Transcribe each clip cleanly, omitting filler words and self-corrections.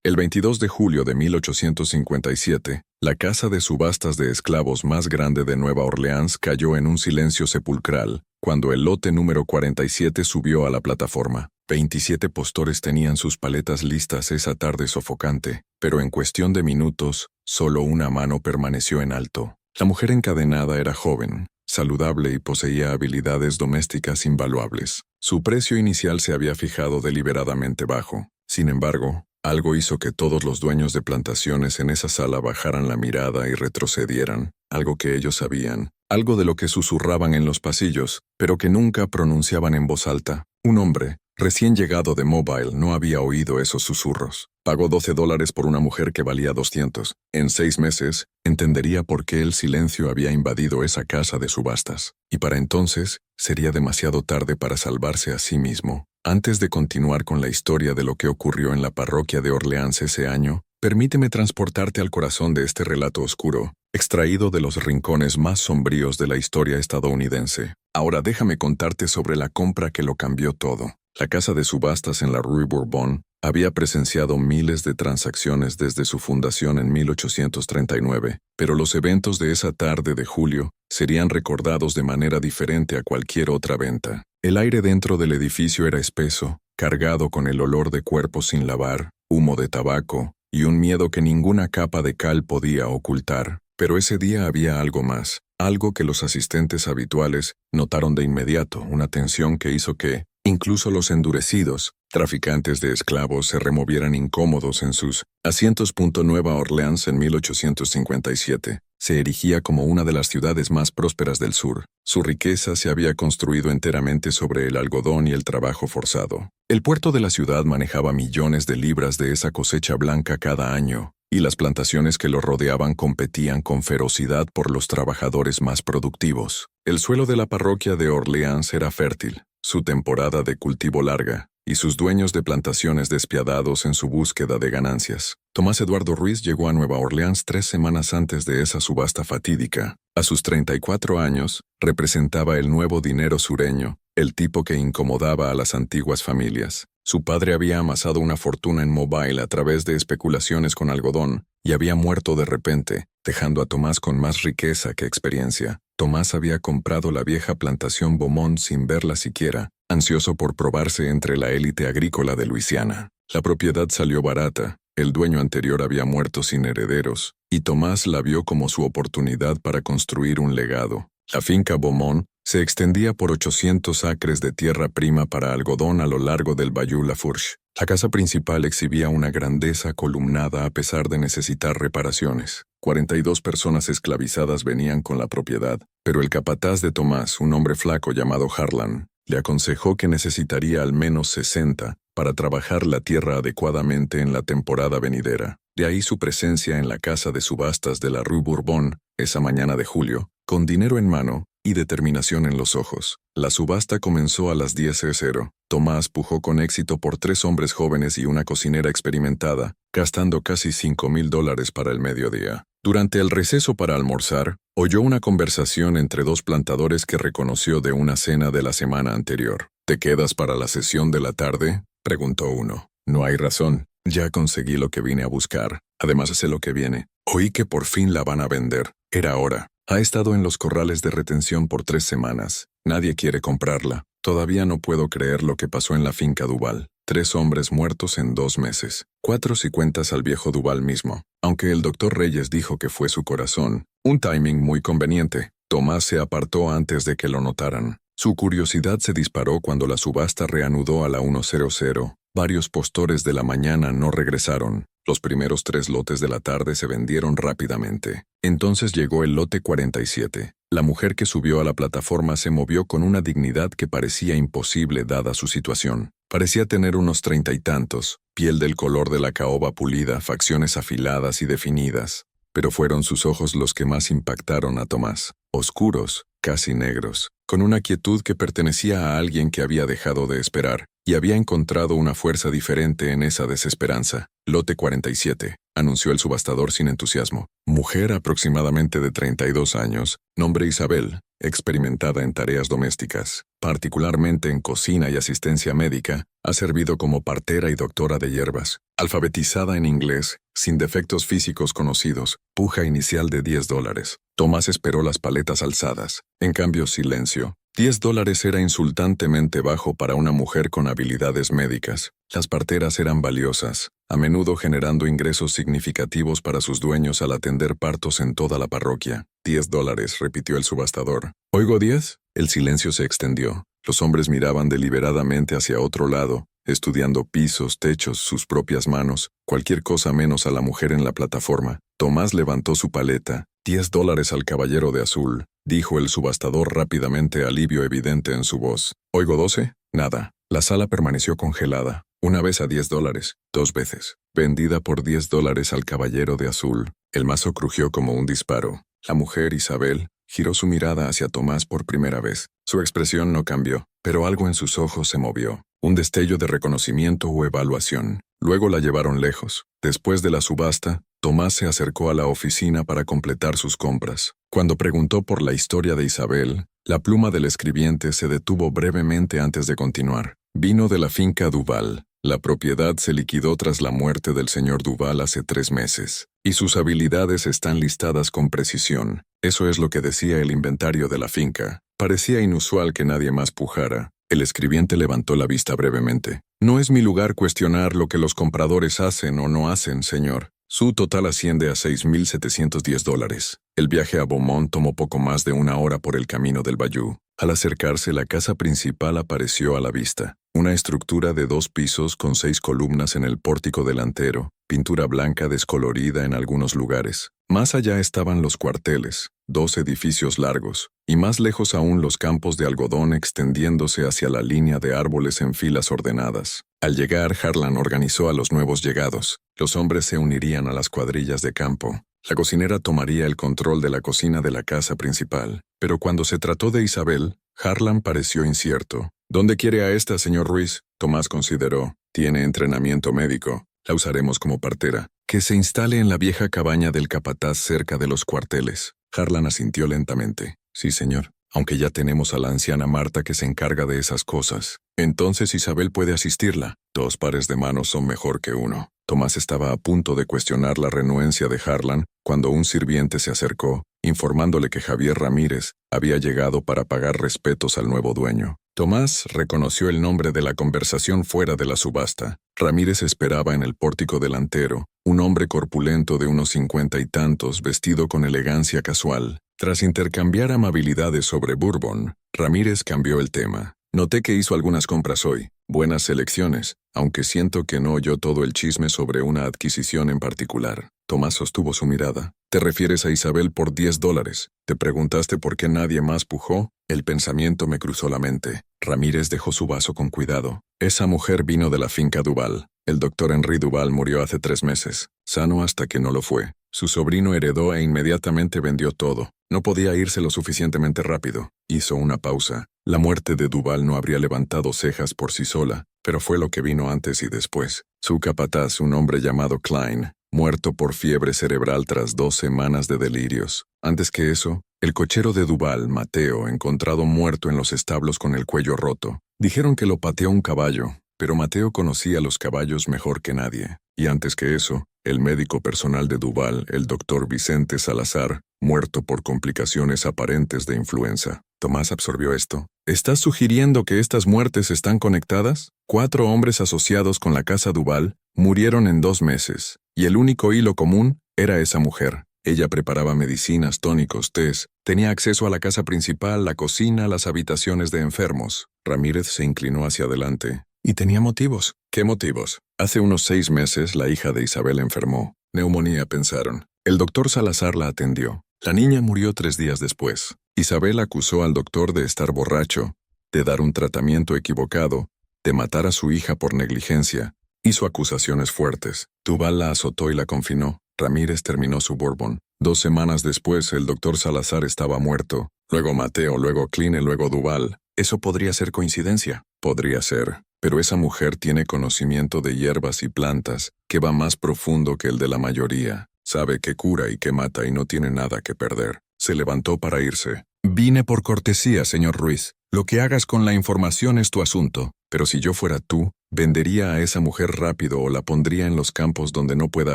El 22 de julio de 1857, la casa de subastas de esclavos más grande de Nueva Orleans cayó en un silencio sepulcral cuando el lote número 47 subió a la plataforma. 27 postores tenían sus paletas listas esa tarde sofocante, pero en cuestión de minutos, solo una mano permaneció en alto. La mujer encadenada era joven, saludable y poseía habilidades domésticas invaluables. Su precio inicial se había fijado deliberadamente bajo. Sin embargo, algo hizo que todos los dueños de plantaciones en esa sala bajaran la mirada y retrocedieran, algo que ellos sabían, algo de lo que susurraban en los pasillos, pero que nunca pronunciaban en voz alta. Un hombre, recién llegado de Mobile, no había oído esos susurros. Pagó $12 por una mujer que valía 200. En 6 meses, entendería por qué el silencio había invadido esa casa de subastas. Y para entonces, sería demasiado tarde para salvarse a sí mismo. Antes de continuar con la historia de lo que ocurrió en la parroquia de Orleans ese año, permíteme transportarte al corazón de este relato oscuro, extraído de los rincones más sombríos de la historia estadounidense. Ahora déjame contarte sobre la compra que lo cambió todo. La casa de subastas en la Rue Bourbon había presenciado miles de transacciones desde su fundación en 1839, pero los eventos de esa tarde de julio serían recordados de manera diferente a cualquier otra venta. El aire dentro del edificio era espeso, cargado con el olor de cuerpos sin lavar, humo de tabaco y un miedo que ninguna capa de cal podía ocultar. Pero ese día había algo más, algo que los asistentes habituales notaron de inmediato, una tensión que hizo que, incluso los endurecidos, traficantes de esclavos se removieran incómodos en sus asientos. Nueva Orleans en 1857 se erigía como una de las ciudades más prósperas del sur. Su riqueza se había construido enteramente sobre el algodón y el trabajo forzado. El puerto de la ciudad manejaba millones de libras de esa cosecha blanca cada año, y las plantaciones que lo rodeaban competían con ferocidad por los trabajadores más productivos. El suelo de la parroquia de Orleans era fértil, su temporada de cultivo larga, y sus dueños de plantaciones despiadados en su búsqueda de ganancias. Tomás Eduardo Ruiz llegó a Nueva Orleans 3 semanas antes de esa subasta fatídica. A sus 34 años, representaba el nuevo dinero sureño, el tipo que incomodaba a las antiguas familias. Su padre había amasado una fortuna en Mobile a través de especulaciones con algodón, y había muerto de repente, dejando a Tomás con más riqueza que experiencia. Tomás había comprado la vieja plantación Beaumont sin verla siquiera, ansioso por probarse entre la élite agrícola de Luisiana. La propiedad salió barata, el dueño anterior había muerto sin herederos, y Tomás la vio como su oportunidad para construir un legado. La finca Beaumont se extendía por 800 acres de tierra prima para algodón a lo largo del Bayou Lafourche. La casa principal exhibía una grandeza columnada a pesar de necesitar reparaciones. 42 personas esclavizadas venían con la propiedad, pero el capataz de Tomás, un hombre flaco llamado Harlan, le aconsejó que necesitaría al menos 60 para trabajar la tierra adecuadamente en la temporada venidera. De ahí su presencia en la casa de subastas de la Rue Bourbon, esa mañana de julio, con dinero en mano y determinación en los ojos. La subasta comenzó a las 10:00. Tomás pujó con éxito por 3 hombres jóvenes y una cocinera experimentada, gastando casi $5,000 para el mediodía. Durante el receso para almorzar, oyó una conversación entre 2 plantadores que reconoció de una cena de la semana anterior. ¿Te quedas para la sesión de la tarde?, preguntó uno. No hay razón. Ya conseguí lo que vine a buscar. Además sé lo que viene. Oí que por fin la van a vender. Era hora. Ha estado en los corrales de retención por 3 semanas. Nadie quiere comprarla. Todavía no puedo creer lo que pasó en la finca Duval. 3 hombres muertos en 2 meses. 4 si cuentas al viejo Duval mismo. Aunque el doctor Reyes dijo que fue su corazón. Un timing muy conveniente. Tomás se apartó antes de que lo notaran. Su curiosidad se disparó cuando la subasta reanudó a la 1:00. Varios postores de la mañana no regresaron. Los primeros 3 lotes de la tarde se vendieron rápidamente. Entonces llegó el lote 47. La mujer que subió a la plataforma se movió con una dignidad que parecía imposible dada su situación. Parecía tener unos 30 y tantos, piel del color de la caoba pulida, facciones afiladas y definidas. Pero fueron sus ojos los que más impactaron a Tomás. Oscuros, casi negros, con una quietud que pertenecía a alguien que había dejado de esperar y había encontrado una fuerza diferente en esa desesperanza. Lote 47. anunció el subastador sin entusiasmo. Mujer aproximadamente de 32 años, nombre Isabel, experimentada en tareas domésticas, particularmente en cocina y asistencia médica, ha servido como partera y doctora de hierbas. Alfabetizada en inglés, sin defectos físicos conocidos, puja inicial de $10. Tomás esperó las paletas alzadas. En cambio, silencio. $10 era insultantemente bajo para una mujer con habilidades médicas. Las parteras eran valiosas, a menudo generando ingresos significativos para sus dueños al atender partos en toda la parroquia. $10, repitió el subastador. ¿Oigo 10? El silencio se extendió. Los hombres miraban deliberadamente hacia otro lado, estudiando pisos, techos, sus propias manos, cualquier cosa menos a la mujer en la plataforma. Tomás levantó su paleta. $10 al caballero de azul, dijo el subastador rápidamente, alivio evidente en su voz. ¿Oigo 12? Nada. La sala permaneció congelada. Una vez a $10, 2 veces. Vendida por $10 al caballero de azul. El mazo crujió como un disparo. La mujer, Isabel, giró su mirada hacia Tomás por primera vez. Su expresión no cambió, pero algo en sus ojos se movió. Un destello de reconocimiento o evaluación. Luego la llevaron lejos. Después de la subasta, Tomás se acercó a la oficina para completar sus compras. Cuando preguntó por la historia de Isabel, la pluma del escribiente se detuvo brevemente antes de continuar. Vino de la finca Duval. La propiedad se liquidó tras la muerte del señor Duval hace 3 meses, y sus habilidades están listadas con precisión. Eso es lo que decía el inventario de la finca. Parecía inusual que nadie más pujara. El escribiente levantó la vista brevemente. No es mi lugar cuestionar lo que los compradores hacen o no hacen, señor. Su total asciende a $6,710. El viaje a Beaumont tomó poco más de 1 hora por el camino del Bayou. Al acercarse, la casa principal apareció a la vista. Una estructura de 2 pisos con 6 columnas en el pórtico delantero, pintura blanca descolorida en algunos lugares. Más allá estaban los cuarteles, 2 edificios largos, y más lejos aún los campos de algodón extendiéndose hacia la línea de árboles en filas ordenadas. Al llegar, Harlan organizó a los nuevos llegados. Los hombres se unirían a las cuadrillas de campo. La cocinera tomaría el control de la cocina de la casa principal. Pero cuando se trató de Isabel, Harlan pareció incierto. ¿Dónde quiere a esta, señor Ruiz? Tomás consideró. Tiene entrenamiento médico. La usaremos como partera. Que se instale en la vieja cabaña del capataz cerca de los cuarteles. Harlan asintió lentamente. Sí, señor. Aunque ya tenemos a la anciana Marta que se encarga de esas cosas. Entonces Isabel puede asistirla. 2 pares de manos son mejor que 1. Tomás estaba a punto de cuestionar la renuencia de Harlan cuando un sirviente se acercó, informándole que Javier Ramírez había llegado para pagar respetos al nuevo dueño. Tomás reconoció el nombre de la conversación fuera de la subasta. Ramírez esperaba en el pórtico delantero, un hombre corpulento de unos 50 y tantos, vestido con elegancia casual. Tras intercambiar amabilidades sobre Bourbon, Ramírez cambió el tema. Noté que hizo algunas compras hoy. Buenas selecciones, aunque siento que no oyó todo el chisme sobre una adquisición en particular. Tomás sostuvo su mirada. ¿Te refieres a Isabel por $10? ¿Te preguntaste por qué nadie más pujó? El pensamiento me cruzó la mente. Ramírez dejó su vaso con cuidado. Esa mujer vino de la finca Duval. El doctor Henry Duval murió hace 3 meses, sano hasta que no lo fue. Su sobrino heredó e inmediatamente vendió todo. No podía irse lo suficientemente rápido. Hizo una pausa. La muerte de Duval no habría levantado cejas por sí sola, pero fue lo que vino antes y después. Su capataz, un hombre llamado Klein, muerto por fiebre cerebral tras 2 semanas de delirios. Antes que eso, el cochero de Duval, Mateo, encontrado muerto en los establos con el cuello roto. Dijeron que lo pateó un caballo, pero Mateo conocía los caballos mejor que nadie. Y antes que eso, el médico personal de Duval, el doctor Vicente Salazar, muerto por complicaciones aparentes de influenza. Tomás absorbió esto. ¿Estás sugiriendo que estas muertes están conectadas? 4 hombres asociados con la casa Duval murieron en 2 meses, y el único hilo común era esa mujer. Ella preparaba medicinas, tónicos, tés, tenía acceso a la casa principal, la cocina, las habitaciones de enfermos. Ramírez se inclinó hacia adelante. Y tenía motivos. ¿Qué motivos? Hace unos 6 meses la hija de Isabel enfermó. Neumonía, pensaron. El doctor Salazar la atendió. La niña murió 3 días después. Isabel acusó al doctor de estar borracho, de dar un tratamiento equivocado, de matar a su hija por negligencia. Hizo acusaciones fuertes. Duval la azotó y la confinó. Ramírez terminó su Bourbon. 2 semanas después, el doctor Salazar estaba muerto. Luego Mateo, luego Kline, luego Duval. ¿Eso podría ser coincidencia? Podría ser. pero esa mujer tiene conocimiento de hierbas y plantas que va más profundo que el de la mayoría. Sabe que cura y que mata y no tiene nada que perder. Se levantó para irse. Vine por cortesía, señor Ruiz. Lo que hagas con la información es tu asunto, pero si yo fuera tú, vendería a esa mujer rápido o la pondría en los campos donde no pueda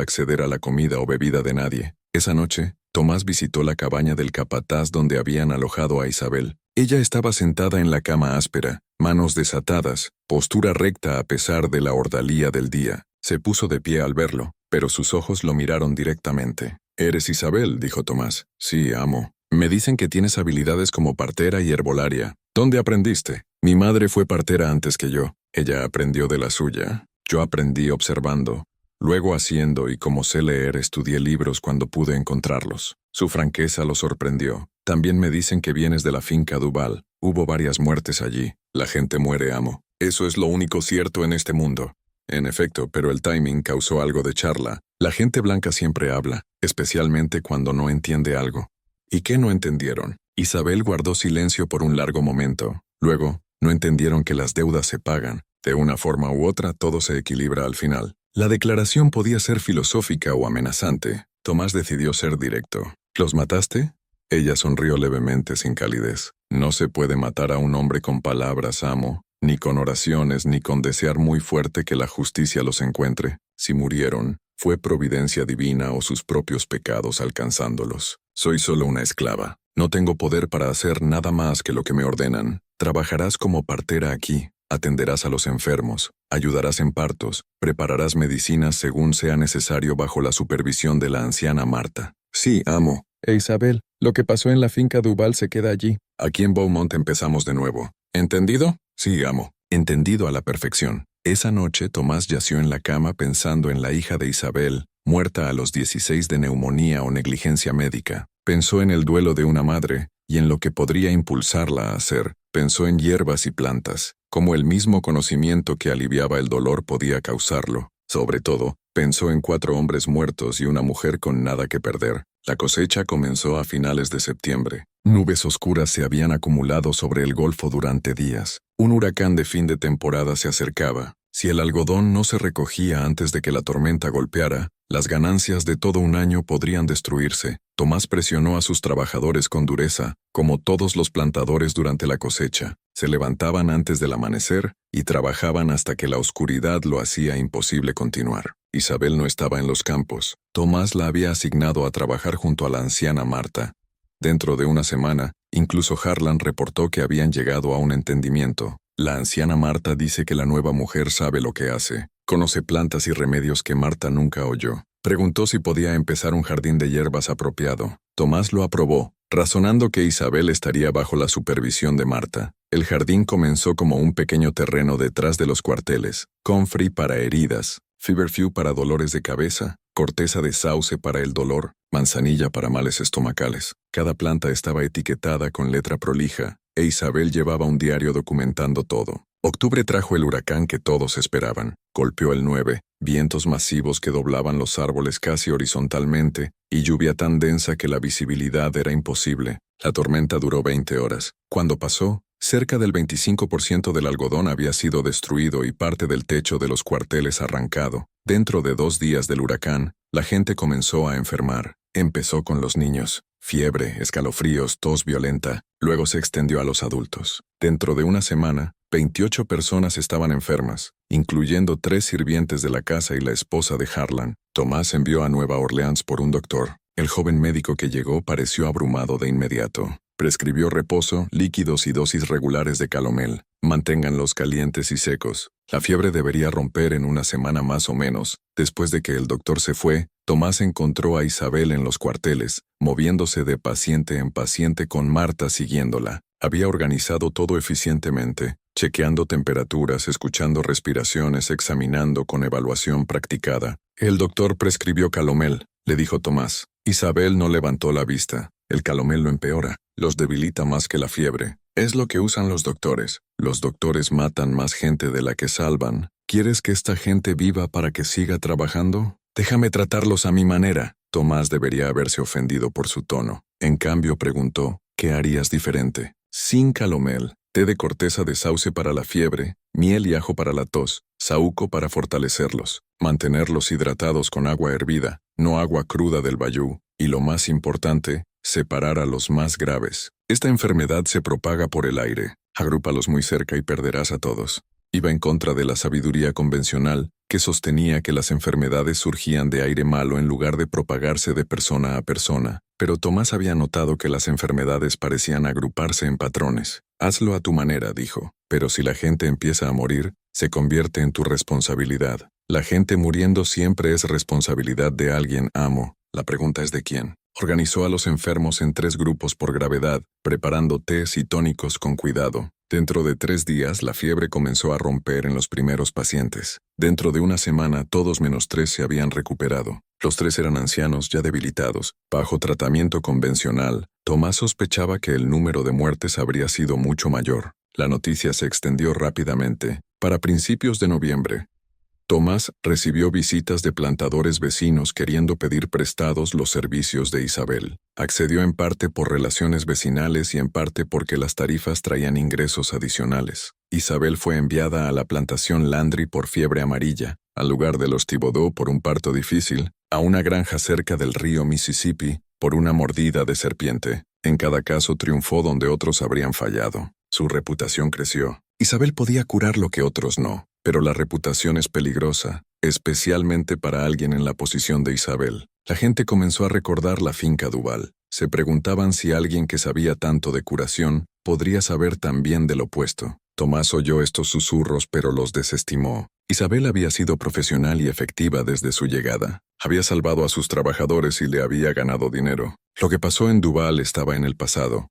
acceder a la comida o bebida de nadie. Esa noche, Tomás visitó la cabaña del capataz donde habían alojado a Isabel. Ella estaba sentada en la cama áspera, manos desatadas, postura recta a pesar de la ordalía del día. Se puso de pie al verlo, pero sus ojos lo miraron directamente. «¿Eres Isabel?», dijo Tomás. «Sí, amo. Me dicen que tienes habilidades como partera y herbolaria. ¿Dónde aprendiste?» «Mi madre fue partera antes que yo. Ella aprendió de la suya. Yo aprendí observando. Luego haciendo y como sé leer, estudié libros cuando pude encontrarlos». Su franqueza lo sorprendió. «También me dicen que vienes de la finca Duval. Hubo varias muertes allí. La gente muere, amo. Eso es lo único cierto en este mundo». En efecto, pero el timing causó algo de charla. La gente blanca siempre habla, especialmente cuando no entiende algo. ¿Y qué no entendieron? Isabel guardó silencio por un largo momento. Luego, no entendieron que las deudas se pagan. De una forma u otra, todo se equilibra al final. La declaración podía ser filosófica o amenazante. Tomás decidió ser directo. ¿Los mataste? Ella sonrió levemente sin calidez. No se puede matar a un hombre con palabras, amo, ni con oraciones, ni con desear muy fuerte que la justicia los encuentre. Si murieron, fue providencia divina o sus propios pecados alcanzándolos. Soy solo una esclava. No tengo poder para hacer nada más que lo que me ordenan. Trabajarás como partera aquí. Atenderás a los enfermos, ayudarás en partos, prepararás medicinas según sea necesario bajo la supervisión de la anciana Marta. Sí, amo. Isabel, lo que pasó en la finca Duval se queda allí. Aquí en Beaumont empezamos de nuevo. ¿Entendido? Sí, amo. Entendido a la perfección. Esa noche Tomás yació en la cama pensando en la hija de Isabel, muerta a los 16 de neumonía o negligencia médica. Pensó en el duelo de una madre y en lo que podría impulsarla a hacer. Pensó en hierbas y plantas, como el mismo conocimiento que aliviaba el dolor podía causarlo. Sobre todo, pensó en 4 hombres muertos y una mujer con nada que perder. La cosecha comenzó a finales de septiembre. Nubes oscuras se habían acumulado sobre el golfo durante días. Un huracán de fin de temporada se acercaba. Si el algodón no se recogía antes de que la tormenta golpeara, las ganancias de todo un año podrían destruirse. Tomás presionó a sus trabajadores con dureza, como todos los plantadores durante la cosecha. Se levantaban antes del amanecer y trabajaban hasta que la oscuridad lo hacía imposible continuar. Isabel no estaba en los campos. Tomás la había asignado a trabajar junto a la anciana Marta. Dentro de una semana, incluso Harlan reportó que habían llegado a un entendimiento. La anciana Marta dice que la nueva mujer sabe lo que hace. Conoce plantas y remedios que Marta nunca oyó. Preguntó si podía empezar un jardín de hierbas apropiado. Tomás lo aprobó, razonando que Isabel estaría bajo la supervisión de Marta. El jardín comenzó como un pequeño terreno detrás de los cuarteles, comfrey para heridas, feverfew para dolores de cabeza, corteza de sauce para el dolor, manzanilla para males estomacales. Cada planta estaba etiquetada con letra prolija, e Isabel llevaba un diario documentando todo. Octubre trajo el huracán que todos esperaban. Golpeó el 9, vientos masivos que doblaban los árboles casi horizontalmente, y lluvia tan densa que la visibilidad era imposible. La tormenta duró 20 horas. Cuando pasó, cerca del 25% del algodón había sido destruido y parte del techo de los cuarteles arrancado. Dentro de 2 días del huracán, la gente comenzó a enfermar. Empezó con los niños. Fiebre, escalofríos, tos violenta. Luego se extendió a los adultos. Dentro de una semana, 28 personas estaban enfermas, incluyendo 3 sirvientes de la casa y la esposa de Harlan. Tomás envió a Nueva Orleans por un doctor. El joven médico que llegó pareció abrumado de inmediato. Prescribió reposo, líquidos y dosis regulares de calomel. Manténganlos calientes y secos. La fiebre debería romper en una semana más o menos. Después de que el doctor se fue, Tomás encontró a Isabel en los cuarteles, moviéndose de paciente en paciente con Marta siguiéndola. Había organizado todo eficientemente, chequeando temperaturas, escuchando respiraciones, examinando con evaluación practicada. El doctor prescribió calomel, le dijo Tomás. Isabel no levantó la vista. El calomel lo empeora, los debilita más que la fiebre. Es lo que usan los doctores. Los doctores matan más gente de la que salvan. ¿Quieres que esta gente viva para que siga trabajando? Déjame tratarlos a mi manera. Tomás debería haberse ofendido por su tono. En cambio preguntó, ¿qué harías diferente? Sin calomel, té de corteza de sauce para la fiebre, miel y ajo para la tos, saúco para fortalecerlos, mantenerlos hidratados con agua hervida, no agua cruda del bayú, y lo más importante, separar a los más graves. Esta enfermedad se propaga por el aire. Agrúpalos muy cerca y perderás a todos. Iba en contra de la sabiduría convencional, que sostenía que las enfermedades surgían de aire malo en lugar de propagarse de persona a persona, pero Tomás había notado que las enfermedades parecían agruparse en patrones. Hazlo a tu manera, dijo, pero si la gente empieza a morir, se convierte en tu responsabilidad. La gente muriendo siempre es responsabilidad de alguien, amo. La pregunta es de quién. Organizó a los enfermos en 3 grupos por gravedad, preparando tés y tónicos con cuidado. Dentro de 3 días, la fiebre comenzó a romper en los primeros pacientes. Dentro de una semana, todos menos 3 se habían recuperado. Los 3 eran ancianos ya debilitados. Bajo tratamiento convencional, Tomás sospechaba que el número de muertes habría sido mucho mayor. La noticia se extendió rápidamente. Para principios de noviembre, Tomás recibió visitas de plantadores vecinos queriendo pedir prestados los servicios de Isabel. Accedió en parte por relaciones vecinales y en parte porque las tarifas traían ingresos adicionales. Isabel fue enviada a la plantación Landry por fiebre amarilla, al lugar de los Thibodeau por un parto difícil, a una granja cerca del río Mississippi por una mordida de serpiente. En cada caso triunfó donde otros habrían fallado. Su reputación creció. Isabel podía curar lo que otros no. Pero la reputación es peligrosa, especialmente para alguien en la posición de Isabel. La gente comenzó a recordar la finca Duval. Se preguntaban si alguien que sabía tanto de curación podría saber también del opuesto. Tomás oyó estos susurros pero los desestimó. Isabel había sido profesional y efectiva desde su llegada. Había salvado a sus trabajadores y le había ganado dinero. Lo que pasó en Duval estaba en el pasado.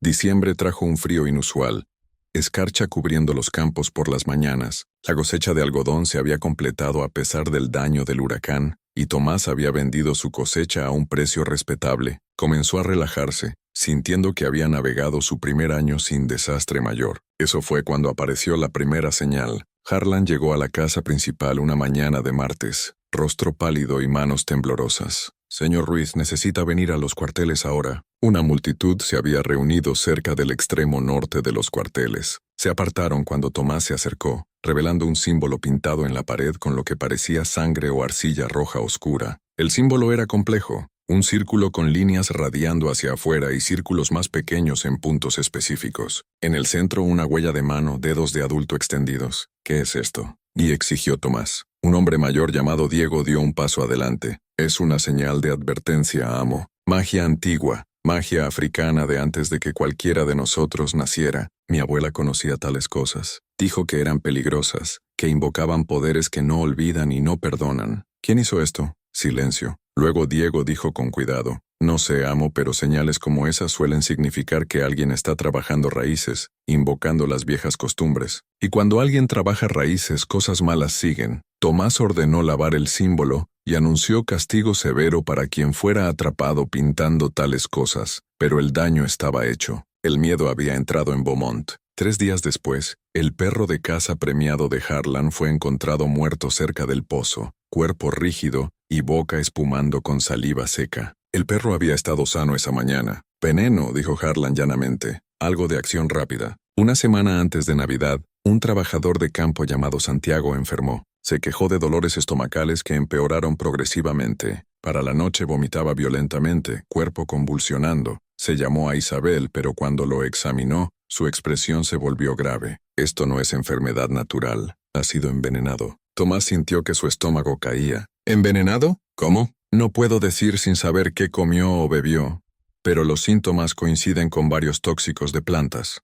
Diciembre trajo un frío inusual. Escarcha cubriendo los campos por las mañanas. La cosecha de algodón se había completado a pesar del daño del huracán, y Tomás había vendido su cosecha a un precio respetable. Comenzó a relajarse, sintiendo que había navegado su primer año sin desastre mayor. Eso fue cuando apareció la primera señal. Harlan llegó a la casa principal una mañana de martes, rostro pálido y manos temblorosas. «Señor Ruiz, necesita venir a los cuarteles ahora». Una multitud se había reunido cerca del extremo norte de los cuarteles. Se apartaron cuando Tomás se acercó, revelando un símbolo pintado en la pared con lo que parecía sangre o arcilla roja oscura. El símbolo era complejo, un círculo con líneas radiando hacia afuera y círculos más pequeños en puntos específicos. En el centro una huella de mano, dedos de adulto extendidos. «¿Qué es esto?», y exigió Tomás. Un hombre mayor llamado Diego dio un paso adelante. «Es una señal de advertencia, amo. Magia antigua. Magia africana de antes de que cualquiera de nosotros naciera. Mi abuela conocía tales cosas. Dijo que eran peligrosas, que invocaban poderes que no olvidan y no perdonan». «¿Quién hizo esto?». Silencio. Luego Diego dijo con cuidado: «No sé, amo, pero señales como esas suelen significar que alguien está trabajando raíces, invocando las viejas costumbres. Y cuando alguien trabaja raíces, cosas malas siguen». Tomás ordenó lavar el símbolo y anunció castigo severo para quien fuera atrapado pintando tales cosas, pero el daño estaba hecho. El miedo había entrado en Beaumont. 3 días después, el perro de caza premiado de Harlan fue encontrado muerto cerca del pozo, cuerpo rígido y boca espumando con saliva seca. El perro había estado sano esa mañana. «Veneno», dijo Harlan llanamente. «Algo de acción rápida». Una semana antes de Navidad, un trabajador de campo llamado Santiago enfermó. Se quejó de dolores estomacales que empeoraron progresivamente. Para la noche vomitaba violentamente, cuerpo convulsionando. Se llamó a Isabel, pero cuando lo examinó, su expresión se volvió grave. «Esto no es enfermedad natural. Ha sido envenenado». Tomás sintió que su estómago caía. «¿Envenenado? ¿Cómo?». «No puedo decir sin saber qué comió o bebió, pero los síntomas coinciden con varios tóxicos de plantas».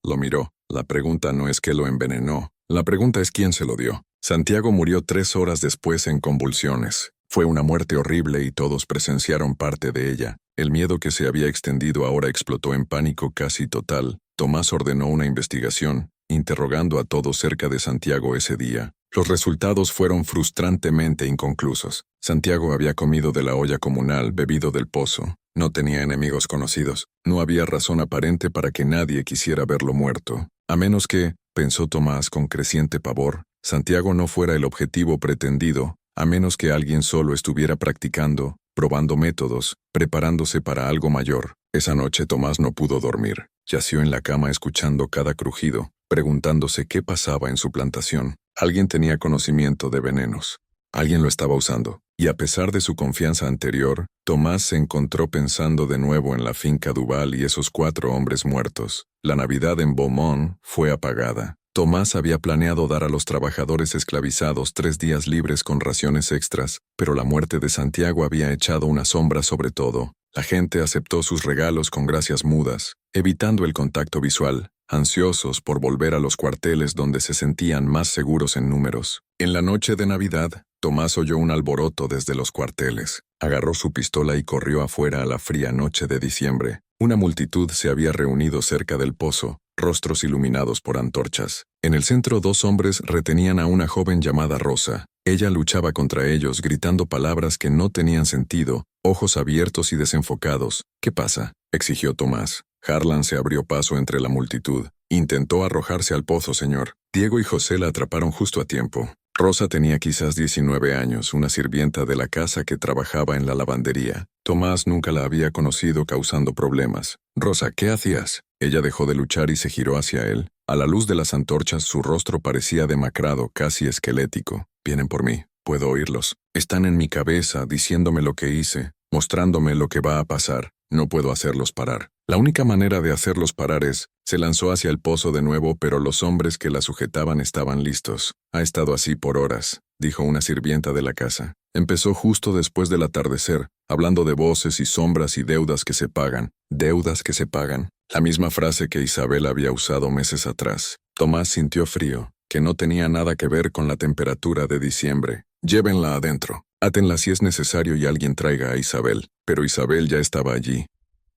Lo miró. La pregunta no es qué lo envenenó. La pregunta es quién se lo dio. Santiago murió 3 horas después en convulsiones. Fue una muerte horrible y todos presenciaron parte de ella. El miedo que se había extendido ahora explotó en pánico casi total. Tomás ordenó una investigación, interrogando a todos cerca de Santiago ese día. Los resultados fueron frustrantemente inconclusos. Santiago había comido de la olla comunal, bebido del pozo. No tenía enemigos conocidos. No había razón aparente para que nadie quisiera verlo muerto. A menos que, pensó Tomás con creciente pavor, Santiago no fuera el objetivo pretendido, a menos que alguien solo estuviera practicando, probando métodos, preparándose para algo mayor. Esa noche Tomás no pudo dormir. Yació en la cama escuchando cada crujido, preguntándose qué pasaba en su plantación. Alguien tenía conocimiento de venenos. Alguien lo estaba usando. Y a pesar de su confianza anterior, Tomás se encontró pensando de nuevo en la finca Duval y esos 4 hombres muertos. La Navidad en Beaumont fue apagada. Tomás había planeado dar a los trabajadores esclavizados 3 días libres con raciones extras, pero la muerte de Santiago había echado una sombra sobre todo. La gente aceptó sus regalos con gracias mudas, evitando el contacto visual, ansiosos por volver a los cuarteles donde se sentían más seguros en números. En la noche de Navidad, Tomás oyó un alboroto desde los cuarteles. Agarró su pistola y corrió afuera a la fría noche de diciembre. Una multitud se había reunido cerca del pozo, rostros iluminados por antorchas. En el centro 2 hombres retenían a una joven llamada Rosa. Ella luchaba contra ellos gritando palabras que no tenían sentido, ojos abiertos y desenfocados. ¿Qué pasa?, exigió Tomás. Harlan se abrió paso entre la multitud. Intentó arrojarse al pozo, señor. Diego y José la atraparon justo a tiempo. Rosa tenía quizás 19 años, una sirvienta de la casa que trabajaba en la lavandería. Tomás nunca la había conocido causando problemas. Rosa, ¿qué hacías? Ella dejó de luchar y se giró hacia él. A la luz de las antorchas su rostro parecía demacrado, casi esquelético. Vienen por mí. Puedo oírlos. Están en mi cabeza, diciéndome lo que hice, mostrándome lo que va a pasar. No puedo hacerlos parar. La única manera de hacerlos parar es... Se lanzó hacia el pozo de nuevo, pero los hombres que la sujetaban estaban listos. Ha estado así por horas, dijo una sirvienta de la casa. Empezó justo después del atardecer, hablando de voces y sombras y deudas que se pagan. Deudas que se pagan. La misma frase que Isabel había usado meses atrás. Tomás sintió frío, que no tenía nada que ver con la temperatura de diciembre. Llévenla adentro. Átenla si es necesario y alguien traiga a Isabel. Pero Isabel ya estaba allí,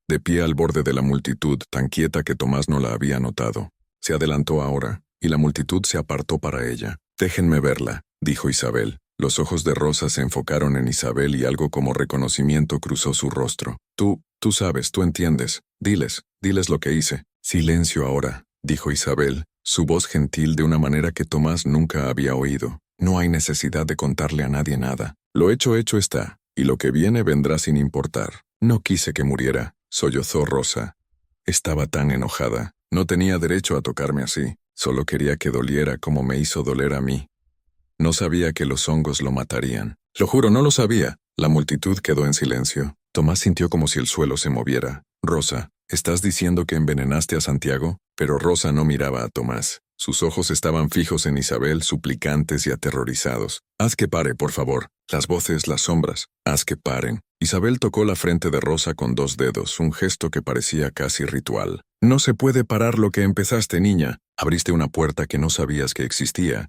de pie al borde de la multitud, tan quieta que Tomás no la había notado. Se adelantó ahora, y la multitud se apartó para ella. Déjenme verla, dijo Isabel. Los ojos de Rosa se enfocaron en Isabel y algo como reconocimiento cruzó su rostro. Tú sabes, tú entiendes. Diles lo que hice. Silencio ahora, dijo Isabel, su voz gentil de una manera que Tomás nunca había oído. No hay necesidad de contarle a nadie nada. Lo hecho está, y lo que viene vendrá sin importar. No quise que muriera, sollozó Rosa. Estaba tan enojada. No tenía derecho a tocarme así. Solo quería que doliera como me hizo doler a mí. No sabía que los hongos lo matarían. Lo juro, no lo sabía. La multitud quedó en silencio. Tomás sintió como si el suelo se moviera. Rosa, ¿estás diciendo que envenenaste a Santiago? Pero Rosa no miraba a Tomás. Sus ojos estaban fijos en Isabel, suplicantes y aterrorizados. Haz que pare, por favor. Las voces, las sombras. Haz que paren. Isabel tocó la frente de Rosa con 2 dedos, un gesto que parecía casi ritual. No se puede parar lo que empezaste, niña. Abriste una puerta que no sabías que existía.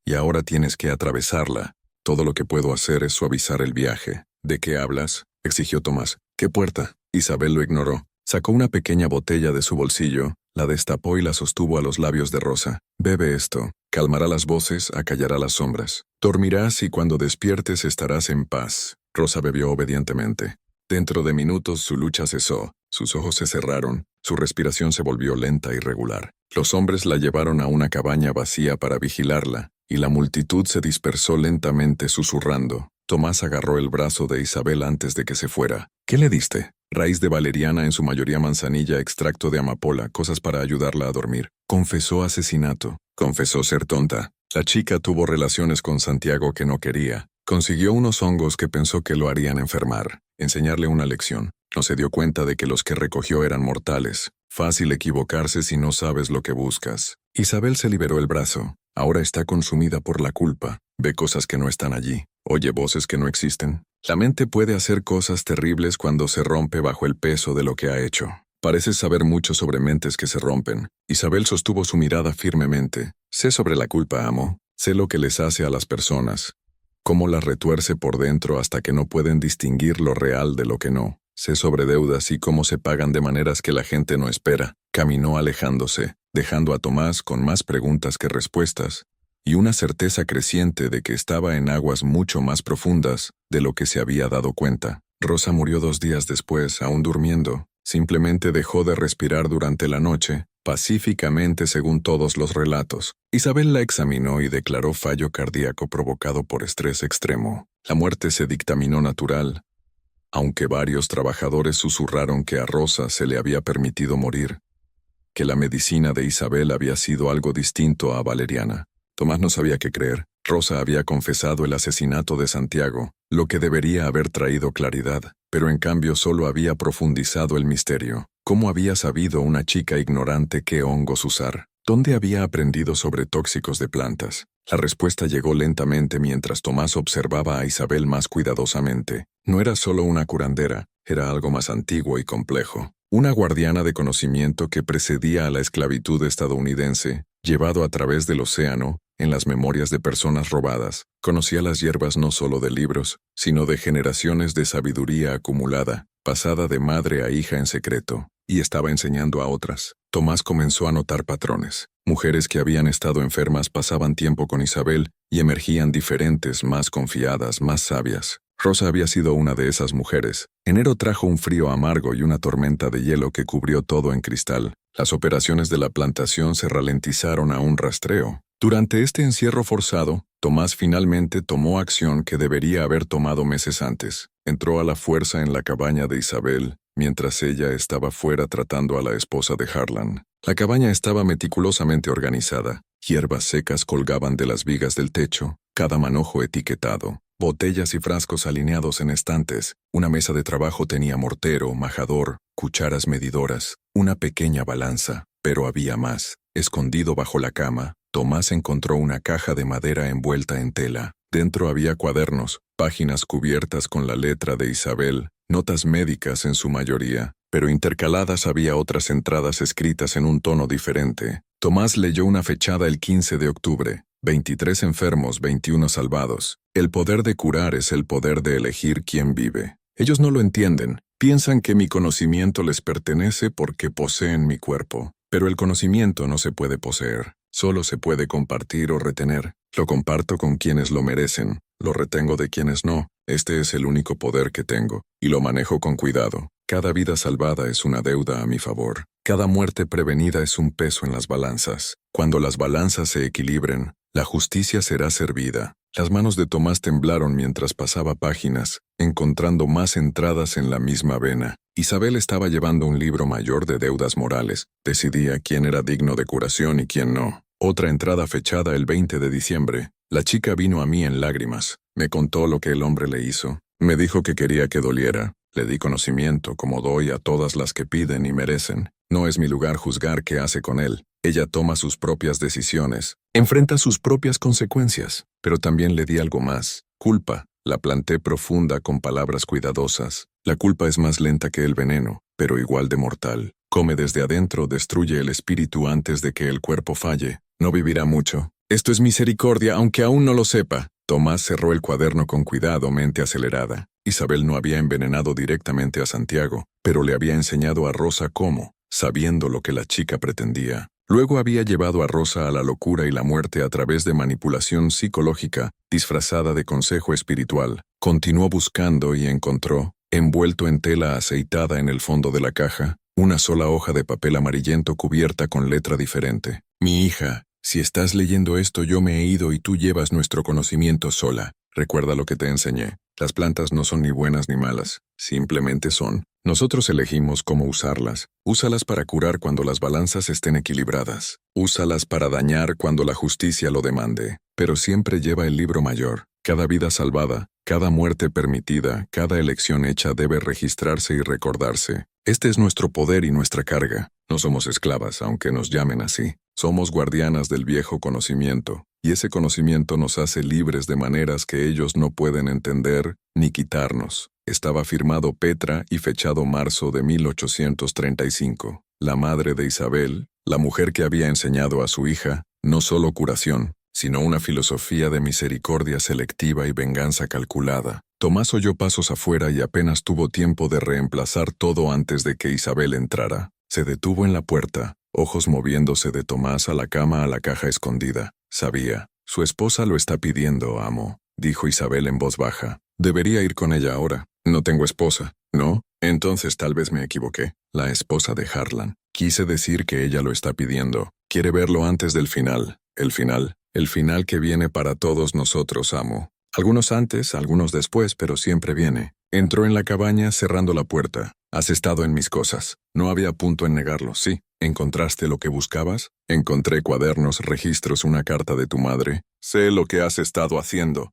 Y ahora tienes que atravesarla. Todo lo que puedo hacer es suavizar el viaje. ¿De qué hablas?, exigió Tomás. ¿Qué puerta? Isabel lo ignoró. Sacó una pequeña botella de su bolsillo, la destapó y la sostuvo a los labios de Rosa. Bebe esto. Calmará las voces, acallará las sombras. Dormirás y cuando despiertes estarás en paz. Rosa bebió obedientemente. Dentro de minutos su lucha cesó. Sus ojos se cerraron. Su respiración se volvió lenta y regular. Los hombres la llevaron a una cabaña vacía para vigilarla, y la multitud se dispersó lentamente susurrando. Tomás agarró el brazo de Isabel antes de que se fuera. ¿Qué le diste? Raíz de valeriana, en su mayoría manzanilla, extracto de amapola, cosas para ayudarla a dormir. Confesó asesinato. Confesó ser tonta. La chica tuvo relaciones con Santiago que no quería. Consiguió unos hongos que pensó que lo harían enfermar. Enseñarle una lección. No se dio cuenta de que los que recogió eran mortales. Fácil equivocarse si no sabes lo que buscas. Isabel se liberó el brazo. Ahora está consumida por la culpa. Ve cosas que no están allí. Oye voces que no existen. La mente puede hacer cosas terribles cuando se rompe bajo el peso de lo que ha hecho. Pareces saber mucho sobre mentes que se rompen. Isabel sostuvo su mirada firmemente. Sé sobre la culpa, amo. Sé lo que les hace a las personas. Cómo las retuerce por dentro hasta que no pueden distinguir lo real de lo que no. Sé sobre deudas y cómo se pagan de maneras que la gente no espera. Caminó alejándose, dejando a Tomás con más preguntas que respuestas, y una certeza creciente de que estaba en aguas mucho más profundas de lo que se había dado cuenta. Rosa murió 2 días después, aún durmiendo. Simplemente dejó de respirar durante la noche, pacíficamente según todos los relatos. Isabel la examinó y declaró fallo cardíaco provocado por estrés extremo. La muerte se dictaminó natural, aunque varios trabajadores susurraron que a Rosa se le había permitido morir. que la medicina de Isabel había sido algo distinto a Valeriana. Tomás no sabía qué creer. Rosa había confesado el asesinato de Santiago, lo que debería haber traído claridad, pero en cambio solo había profundizado el misterio. ¿Cómo había sabido una chica ignorante qué hongos usar? ¿Dónde había aprendido sobre tóxicos de plantas? La respuesta llegó lentamente mientras Tomás observaba a Isabel más cuidadosamente. No era solo una curandera, era algo más antiguo y complejo. Una guardiana de conocimiento que precedía a la esclavitud estadounidense, llevado a través del océano, en las memorias de personas robadas. Conocía las hierbas no solo de libros, sino de generaciones de sabiduría acumulada, pasada de madre a hija en secreto, y estaba enseñando a otras. Tomás comenzó a notar patrones. Mujeres que habían estado enfermas pasaban tiempo con Isabel y emergían diferentes, más confiadas, más sabias. Rosa había sido una de esas mujeres. Enero trajo un frío amargo y una tormenta de hielo que cubrió todo en cristal. Las operaciones de la plantación se ralentizaron a un rastreo. Durante este encierro forzado, Tomás finalmente tomó acción que debería haber tomado meses antes. Entró a la fuerza en la cabaña de Isabel, mientras ella estaba fuera tratando a la esposa de Harlan. La cabaña estaba meticulosamente organizada. Hierbas secas colgaban de las vigas del techo, cada manojo etiquetado. Botellas y frascos alineados en estantes. Una mesa de trabajo tenía mortero, majador, cucharas medidoras, una pequeña balanza. Pero había más. Escondido bajo la cama, Tomás encontró una caja de madera envuelta en tela. Dentro había cuadernos, páginas cubiertas con la letra de Isabel, notas médicas en su mayoría, pero intercaladas había otras entradas escritas en un tono diferente. Tomás leyó una fechada el 15 de octubre. 23 enfermos, 21 salvados. El poder de curar es el poder de elegir quién vive. Ellos no lo entienden. Piensan que mi conocimiento les pertenece porque poseen mi cuerpo. Pero el conocimiento no se puede poseer. Solo se puede compartir o retener. Lo comparto con quienes lo merecen. Lo retengo de quienes no. Este es el único poder que tengo. Y lo manejo con cuidado. Cada vida salvada es una deuda a mi favor. Cada muerte prevenida es un peso en las balanzas. Cuando las balanzas se equilibren, la justicia será servida. Las manos de Tomás temblaron mientras pasaba páginas, encontrando más entradas en la misma vena. Isabel estaba llevando un libro mayor de deudas morales. Decidía quién era digno de curación y quién no. Otra entrada fechada el 20 de diciembre. La chica vino a mí en lágrimas. Me contó lo que el hombre le hizo. Me dijo que quería que doliera. Le di conocimiento, como doy a todas las que piden y merecen. No es mi lugar juzgar qué hace con él. Ella toma sus propias decisiones. Enfrenta sus propias consecuencias. Pero también le di algo más. Culpa. La planté profunda con palabras cuidadosas. La culpa es más lenta que el veneno, pero igual de mortal. Come desde adentro, destruye el espíritu antes de que el cuerpo falle. No vivirá mucho. Esto es misericordia, aunque aún no lo sepa. Tomás cerró el cuaderno con cuidado, mente acelerada. Isabel no había envenenado directamente a Santiago, pero le había enseñado a Rosa cómo, sabiendo lo que la chica pretendía. Luego había llevado a Rosa a la locura y la muerte a través de manipulación psicológica, disfrazada de consejo espiritual. Continuó buscando y encontró, envuelto en tela aceitada en el fondo de la caja, una sola hoja de papel amarillento cubierta con letra diferente. Mi hija, si estás leyendo esto yo me he ido y tú llevas nuestro conocimiento sola. Recuerda lo que te enseñé. Las plantas no son ni buenas ni malas, simplemente son. Nosotros elegimos cómo usarlas. Úsalas para curar cuando las balanzas estén equilibradas. Úsalas para dañar cuando la justicia lo demande. Pero siempre lleva el libro mayor. Cada vida salvada, cada muerte permitida, cada elección hecha debe registrarse y recordarse. Este es nuestro poder y nuestra carga. No somos esclavas, aunque nos llamen así. Somos guardianas del viejo conocimiento. Y ese conocimiento nos hace libres de maneras que ellos no pueden entender ni quitarnos. Estaba firmado Petra y fechado marzo de 1835. La madre de Isabel, la mujer que había enseñado a su hija, no solo curación, sino una filosofía de misericordia selectiva y venganza calculada. Tomás oyó pasos afuera y apenas tuvo tiempo de reemplazar todo antes de que Isabel entrara. Se detuvo en la puerta, ojos moviéndose de Tomás a la cama a la caja escondida. Sabía. Su esposa lo está pidiendo, amo, dijo Isabel en voz baja. Debería ir con ella ahora. No tengo esposa. ¿No? Entonces tal vez me equivoqué. La esposa de Harlan. Quise decir que ella lo está pidiendo. Quiere verlo antes del final. El final. El final que viene para todos nosotros, amo. Algunos antes, algunos después, pero siempre viene. Entró en la cabaña cerrando la puerta. Has estado en mis cosas. No había punto en negarlo, sí. ¿Encontraste lo que buscabas? Encontré cuadernos, registros, una carta de tu madre. Sé lo que has estado haciendo.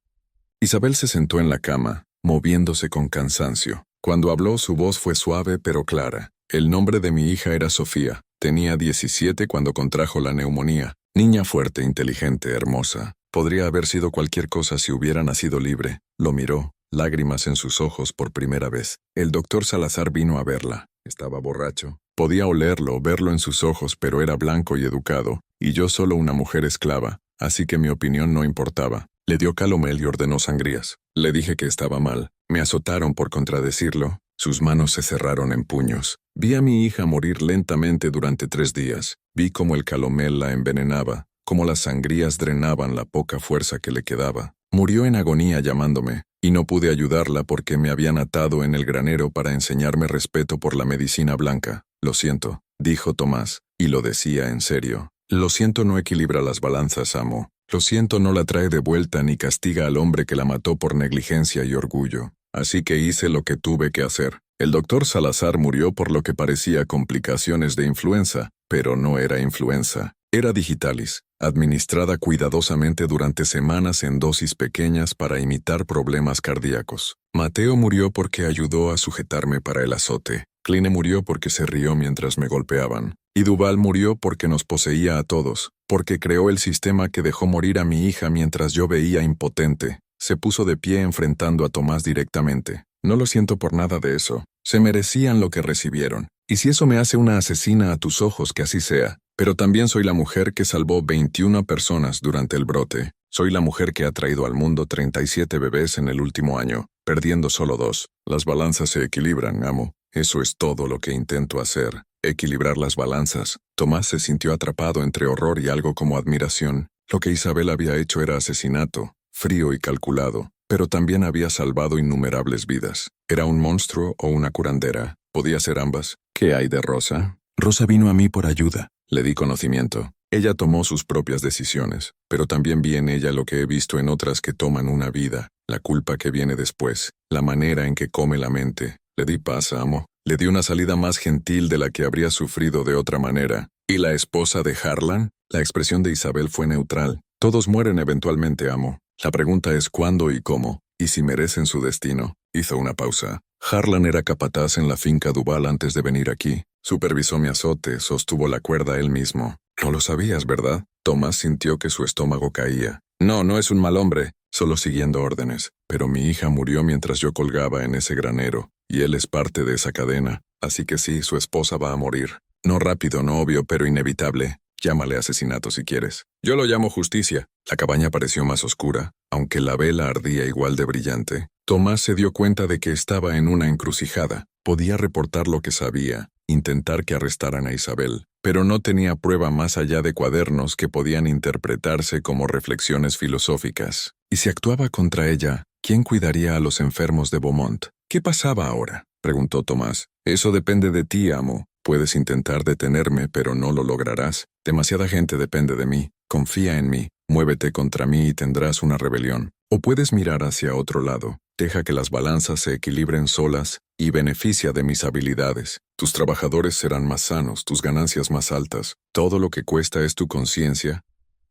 Isabel se sentó en la cama, moviéndose con cansancio. Cuando habló, su voz fue suave pero clara. El nombre de mi hija era Sofía. Tenía 17 cuando contrajo la neumonía. Niña fuerte, inteligente, hermosa. Podría haber sido cualquier cosa si hubiera nacido libre. Lo miró, lágrimas en sus ojos por primera vez. El doctor Salazar vino a verla. Estaba borracho. Podía olerlo, verlo en sus ojos, pero era blanco y educado, y yo solo una mujer esclava, así que mi opinión no importaba. Le dio calomel y ordenó sangrías. Le dije que estaba mal. Me azotaron por contradecirlo. Sus manos se cerraron en puños. Vi a mi hija morir lentamente durante 3 días. Vi cómo el calomel la envenenaba, cómo las sangrías drenaban la poca fuerza que le quedaba. Murió en agonía llamándome, y no pude ayudarla porque me habían atado en el granero para enseñarme respeto por la medicina blanca. Lo siento, dijo Tomás, y lo decía en serio. Lo siento no equilibra las balanzas, amo. Lo siento no la trae de vuelta ni castiga al hombre que la mató por negligencia y orgullo. Así que hice lo que tuve que hacer. El doctor Salazar murió por lo que parecía complicaciones de influenza, pero no era influenza. Era digitalis, administrada cuidadosamente durante semanas en dosis pequeñas para imitar problemas cardíacos. Mateo murió porque ayudó a sujetarme para el azote. Kline murió porque se rió mientras me golpeaban. Y Duval murió porque nos poseía a todos, porque creó el sistema que dejó morir a mi hija mientras yo veía impotente. Se puso de pie enfrentando a Tomás directamente. No lo siento por nada de eso. Se merecían lo que recibieron. Y si eso me hace una asesina a tus ojos, que así sea. Pero también soy la mujer que salvó 21 personas durante el brote. Soy la mujer que ha traído al mundo 37 bebés en el último año, perdiendo solo 2. Las balanzas se equilibran, amo. Eso es todo lo que intento hacer. Equilibrar las balanzas. Tomás se sintió atrapado entre horror y algo como admiración. Lo que Isabel había hecho era asesinato, frío y calculado, pero también había salvado innumerables vidas. ¿Era un monstruo o una curandera? ¿Podía ser ambas? ¿Qué hay de Rosa? Rosa vino a mí por ayuda. Le di conocimiento. Ella tomó sus propias decisiones, pero también vi en ella lo que he visto en otras que toman una vida, la culpa que viene después, la manera en que come la mente. Le di paz, amo. Le di una salida más gentil de la que habría sufrido de otra manera. ¿Y la esposa de Harlan? La expresión de Isabel fue neutral. Todos mueren eventualmente, amo. La pregunta es cuándo y cómo, y si merecen su destino. Hizo una pausa. Harlan era capataz en la finca Duval antes de venir aquí. Supervisó mi azote, sostuvo la cuerda él mismo. No lo sabías, ¿verdad? Tomás sintió que su estómago caía. No, no es un mal hombre, solo siguiendo órdenes. Pero mi hija murió mientras yo colgaba en ese granero, y él es parte de esa cadena. Así que sí, su esposa va a morir. No rápido, no obvio, pero inevitable. Llámale asesinato si quieres. Yo lo llamo justicia. La cabaña pareció más oscura, aunque la vela ardía igual de brillante. Tomás se dio cuenta de que estaba en una encrucijada. Podía reportar lo que sabía, intentar que arrestaran a Isabel, pero no tenía prueba más allá de cuadernos que podían interpretarse como reflexiones filosóficas. ¿Y si actuaba contra ella, quién cuidaría a los enfermos de Beaumont? ¿Qué pasaba ahora?, preguntó Tomás. Eso depende de ti, amo. Puedes intentar detenerme, pero no lo lograrás. Demasiada gente depende de mí. Confía en mí. Muévete contra mí y tendrás una rebelión. O puedes mirar hacia otro lado. Deja que las balanzas se equilibren solas y beneficia de mis habilidades. Tus trabajadores serán más sanos, tus ganancias más altas. Todo lo que cuesta es tu conciencia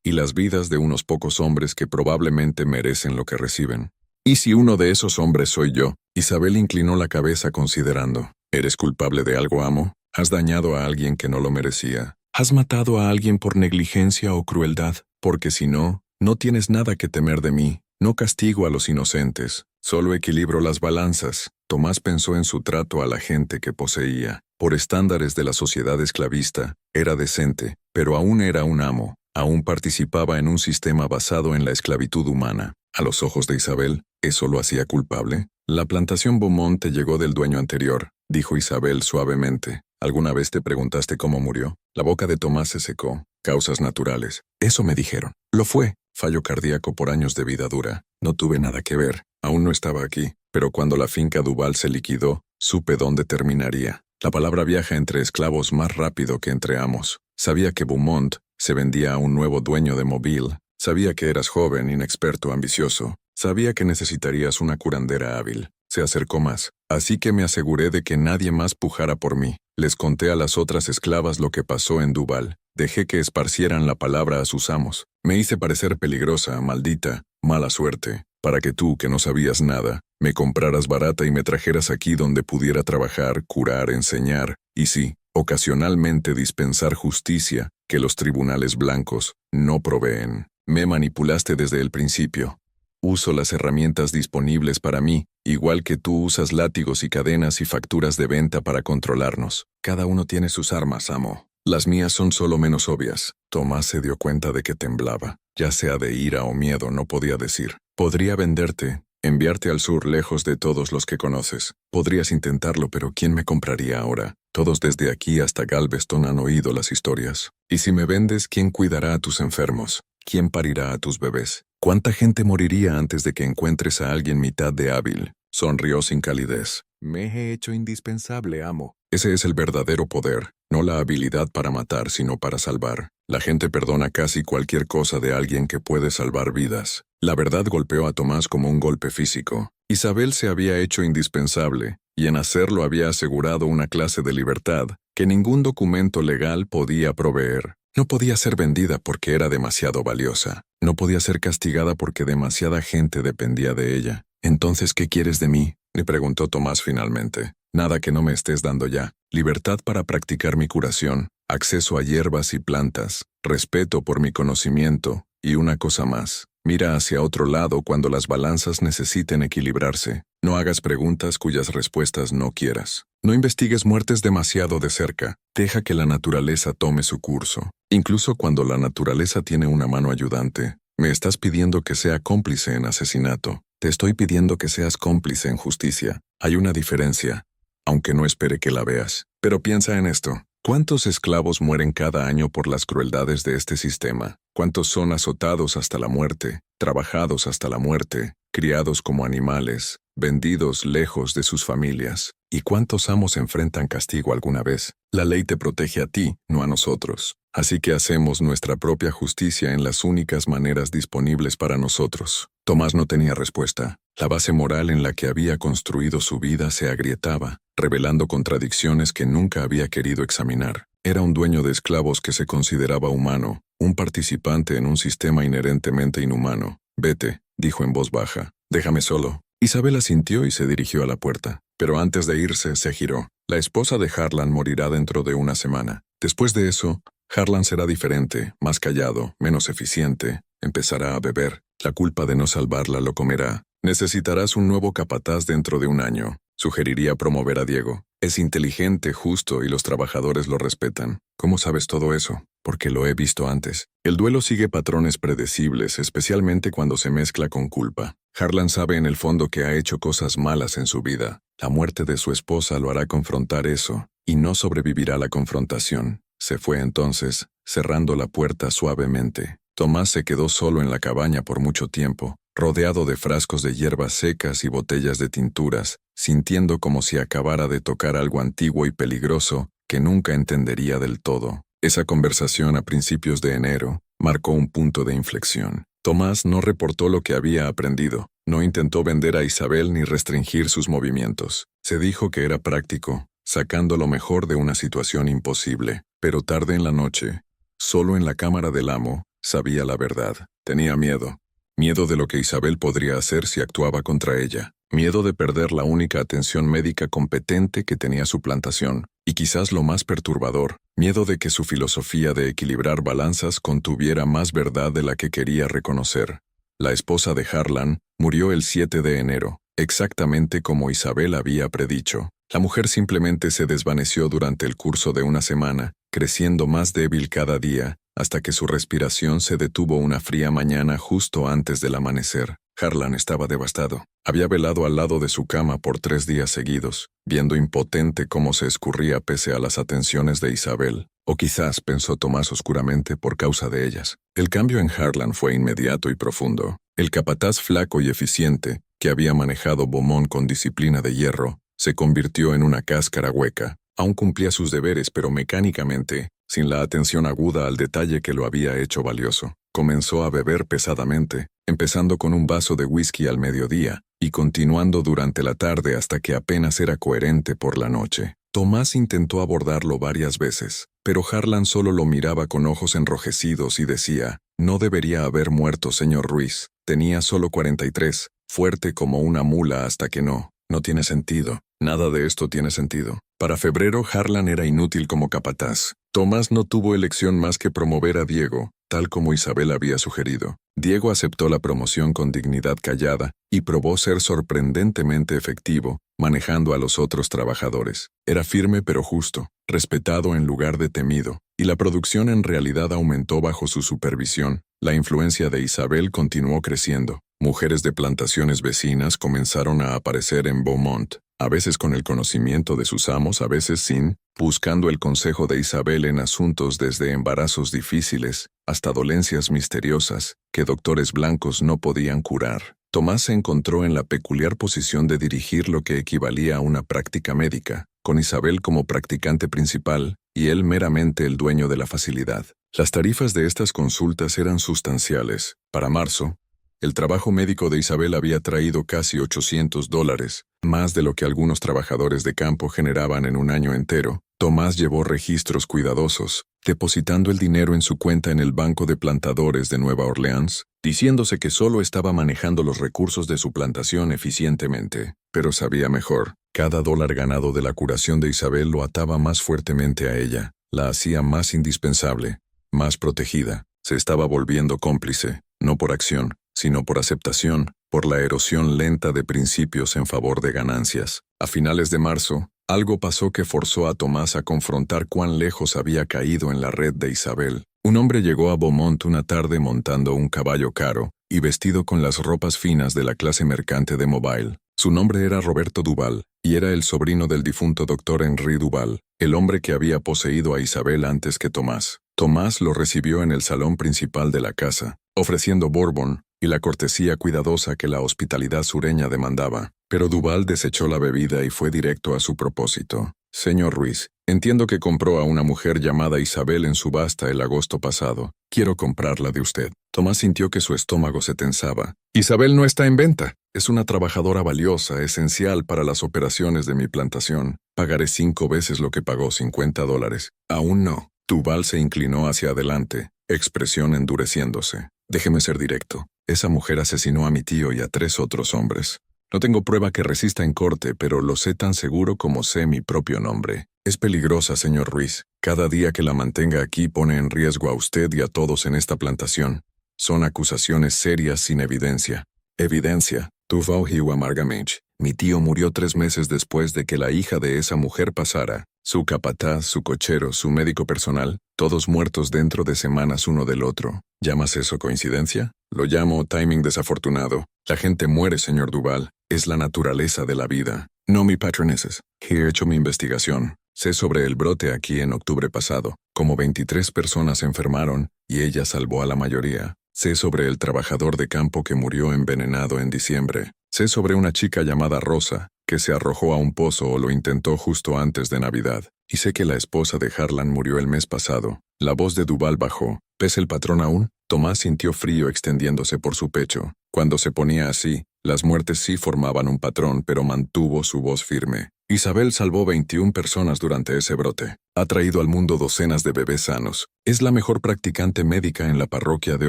y las vidas de unos pocos hombres que probablemente merecen lo que reciben. ¿Y si uno de esos hombres soy yo? Isabel inclinó la cabeza considerando. ¿Eres culpable de algo, amo? ¿Has dañado a alguien que no lo merecía? ¿Has matado a alguien por negligencia o crueldad? Porque si no, no tienes nada que temer de mí. No castigo a los inocentes, solo equilibro las balanzas. Tomás pensó en su trato a la gente que poseía. Por estándares de la sociedad esclavista, era decente, pero aún era un amo. Aún participaba en un sistema basado en la esclavitud humana. A los ojos de Isabel, ¿eso lo hacía culpable? La plantación Beaumont te llegó del dueño anterior, dijo Isabel suavemente. ¿Alguna vez te preguntaste cómo murió? La boca de Tomás se secó. Causas naturales. Eso me dijeron. Lo fue. Fallo cardíaco por años de vida dura. No tuve nada que ver. Aún no estaba aquí. Pero cuando la finca Duval se liquidó, supe dónde terminaría. La palabra viaja entre esclavos más rápido que entre amos. Sabía que Beaumont se vendía a un nuevo dueño de Mobile. Sabía que eras joven, inexperto, ambicioso. Sabía que necesitarías una curandera hábil. Se acercó más, así que me aseguré de que nadie más pujara por mí. Les conté a las otras esclavas lo que pasó en Duval. Dejé que esparcieran la palabra a sus amos. Me hice parecer peligrosa, maldita, mala suerte, para que tú, que no sabías nada, me compraras barata y me trajeras aquí donde pudiera trabajar, curar, enseñar, y sí, ocasionalmente dispensar justicia que los tribunales blancos no proveen. Me manipulaste desde el principio. Uso las herramientas disponibles para mí, igual que tú usas látigos y cadenas y facturas de venta para controlarnos. Cada uno tiene sus armas, amo. Las mías son solo menos obvias. Tomás se dio cuenta de que temblaba. Ya sea de ira o miedo, no podía decir. Podría venderte, enviarte al sur lejos de todos los que conoces. Podrías intentarlo, pero ¿quién me compraría ahora? Todos desde aquí hasta Galveston han oído las historias. Y si me vendes, ¿quién cuidará a tus enfermos? ¿Quién parirá a tus bebés? ¿Cuánta gente moriría antes de que encuentres a alguien mitad de hábil? Sonrió sin calidez. Me he hecho indispensable, amo. Ese es el verdadero poder, no la habilidad para matar, sino para salvar. La gente perdona casi cualquier cosa de alguien que puede salvar vidas. La verdad golpeó a Tomás como un golpe físico. Isabel se había hecho indispensable, y en hacerlo había asegurado una clase de libertad que ningún documento legal podía proveer. No podía ser vendida porque era demasiado valiosa. No podía ser castigada porque demasiada gente dependía de ella. «Entonces, ¿qué quieres de mí?», le preguntó Tomás finalmente. «Nada que no me estés dando ya. Libertad para practicar mi curación, acceso a hierbas y plantas, respeto por mi conocimiento, y una cosa más. Mira hacia otro lado cuando las balanzas necesiten equilibrarse. No hagas preguntas cuyas respuestas no quieras. No investigues muertes demasiado de cerca. Deja que la naturaleza tome su curso. Incluso cuando la naturaleza tiene una mano ayudante. Me estás pidiendo que sea cómplice en asesinato. Te estoy pidiendo que seas cómplice en justicia. Hay una diferencia, aunque no espere que la veas. Pero piensa en esto. ¿Cuántos esclavos mueren cada año por las crueldades de este sistema? ¿Cuántos son azotados hasta la muerte, trabajados hasta la muerte, criados como animales, vendidos lejos de sus familias? ¿Y cuántos amos enfrentan castigo alguna vez? La ley te protege a ti, no a nosotros. Así que hacemos nuestra propia justicia en las únicas maneras disponibles para nosotros. Tomás no tenía respuesta. La base moral en la que había construido su vida se agrietaba, revelando contradicciones que nunca había querido examinar. Era un dueño de esclavos que se consideraba humano, un participante en un sistema inherentemente inhumano. «Vete», dijo en voz baja. «Déjame solo». Isabel asintió y se dirigió a la puerta. Pero antes de irse, se giró. La esposa de Harlan morirá dentro de una semana. Después de eso, Harlan será diferente, más callado, menos eficiente. Empezará a beber. La culpa de no salvarla lo comerá. Necesitarás un nuevo capataz dentro de un año. Sugeriría promover a Diego. Es inteligente, justo y los trabajadores lo respetan. ¿Cómo sabes todo eso? Porque lo he visto antes. El duelo sigue patrones predecibles, especialmente cuando se mezcla con culpa. Harlan sabe en el fondo que ha hecho cosas malas en su vida. La muerte de su esposa lo hará confrontar eso, y no sobrevivirá la confrontación. Se fue entonces, cerrando la puerta suavemente. Tomás se quedó solo en la cabaña por mucho tiempo, rodeado de frascos de hierbas secas y botellas de tinturas, sintiendo como si acabara de tocar algo antiguo y peligroso que nunca entendería del todo. Esa conversación a principios de enero marcó un punto de inflexión. Tomás no reportó lo que había aprendido, no intentó vender a Isabel ni restringir sus movimientos. Se dijo que era práctico, sacando lo mejor de una situación imposible. Pero tarde en la noche, solo en la cámara del amo, sabía la verdad. Tenía miedo. Miedo de lo que Isabel podría hacer si actuaba contra ella. Miedo de perder la única atención médica competente que tenía su plantación. Y quizás lo más perturbador, miedo de que su filosofía de equilibrar balanzas contuviera más verdad de la que quería reconocer. La esposa de Harlan murió el 7 de enero, exactamente como Isabel había predicho. La mujer simplemente se desvaneció durante el curso de una semana, creciendo más débil cada día, hasta que su respiración se detuvo una fría mañana justo antes del amanecer. Harlan estaba devastado. Había velado al lado de su cama por 3 días seguidos, viendo impotente cómo se escurría pese a las atenciones de Isabel. O quizás, pensó Tomás oscuramente, por causa de ellas. El cambio en Harlan fue inmediato y profundo. El capataz flaco y eficiente, que había manejado Beaumont con disciplina de hierro, se convirtió en una cáscara hueca. Aún cumplía sus deberes, pero mecánicamente, sin la atención aguda al detalle que lo había hecho valioso. Comenzó a beber pesadamente, empezando con un vaso de whisky al mediodía, y continuando durante la tarde hasta que apenas era coherente por la noche. Tomás intentó abordarlo varias veces, pero Harlan solo lo miraba con ojos enrojecidos y decía, no debería haber muerto, señor Ruiz. Tenía solo 43, fuerte como una mula hasta que no. No tiene sentido. Nada de esto tiene sentido. Para febrero, Harlan era inútil como capataz. Tomás no tuvo elección más que promover a Diego, tal como Isabel había sugerido. Diego aceptó la promoción con dignidad callada y probó ser sorprendentemente efectivo, manejando a los otros trabajadores. Era firme pero justo, respetado en lugar de temido, y la producción en realidad aumentó bajo su supervisión. La influencia de Isabel continuó creciendo. Mujeres de plantaciones vecinas comenzaron a aparecer en Beaumont, a veces con el conocimiento de sus amos, a veces sin, buscando el consejo de Isabel en asuntos desde embarazos difíciles hasta dolencias misteriosas que doctores blancos no podían curar. Tomás se encontró en la peculiar posición de dirigir lo que equivalía a una práctica médica, con Isabel como practicante principal y él meramente el dueño de la facilidad. Las tarifas de estas consultas eran sustanciales. Para marzo, el trabajo médico de Isabel había traído casi $800, más de lo que algunos trabajadores de campo generaban en un año entero. Tomás llevó registros cuidadosos, depositando el dinero en su cuenta en el Banco de Plantadores de Nueva Orleans, diciéndose que solo estaba manejando los recursos de su plantación eficientemente. Pero sabía mejor. Cada dólar ganado de la curación de Isabel lo ataba más fuertemente a ella, la hacía más indispensable, más protegida. Se estaba volviendo cómplice, no por acción, sino por aceptación, por la erosión lenta de principios en favor de ganancias. A finales de marzo, algo pasó que forzó a Tomás a confrontar cuán lejos había caído en la red de Isabel. Un hombre llegó a Beaumont una tarde montando un caballo caro y vestido con las ropas finas de la clase mercante de Mobile. Su nombre era Roberto Duval, y era el sobrino del difunto doctor Henry Duval, el hombre que había poseído a Isabel antes que Tomás. Tomás lo recibió en el salón principal de la casa, ofreciendo bourbon y la cortesía cuidadosa que la hospitalidad sureña demandaba. Pero Duval desechó la bebida y fue directo a su propósito. Señor Ruiz, entiendo que compró a una mujer llamada Isabel en subasta el agosto pasado. Quiero comprarla de usted. Tomás sintió que su estómago se tensaba. Isabel no está en venta. Es una trabajadora valiosa, esencial para las operaciones de mi plantación. Pagaré 5 veces lo que pagó, $50. Aún no. Duval se inclinó hacia adelante, expresión endureciéndose. Déjeme ser directo. Esa mujer asesinó a mi tío y a 3 otros hombres. No tengo prueba que resista en corte, pero lo sé tan seguro como sé mi propio nombre. Es peligrosa, señor Ruiz. Cada día que la mantenga aquí pone en riesgo a usted y a todos en esta plantación. Son acusaciones serias sin evidencia. Evidencia. Duval hiu amargamente. Mi tío murió 3 meses después de que la hija de esa mujer pasara. Su capataz, su cochero, su médico personal, todos muertos dentro de semanas uno del otro. ¿Llamas eso coincidencia? Lo llamo timing desafortunado. La gente muere, señor Duval. Es la naturaleza de la vida. No mi patroneses. He hecho mi investigación. Sé sobre el brote aquí en octubre pasado. Como 23 personas se enfermaron y ella salvó a la mayoría. Sé sobre el trabajador de campo que murió envenenado en diciembre. Sé sobre una chica llamada Rosa, que se arrojó a un pozo o lo intentó justo antes de Navidad. Y sé que la esposa de Harlan murió el mes pasado. La voz de Duval bajó. ¿Pesa el patrón aún? Tomás sintió frío extendiéndose por su pecho. Cuando se ponía así, las muertes sí formaban un patrón, pero mantuvo su voz firme. Isabel salvó 21 personas durante ese brote. Ha traído al mundo docenas de bebés sanos. Es la mejor practicante médica en la parroquia de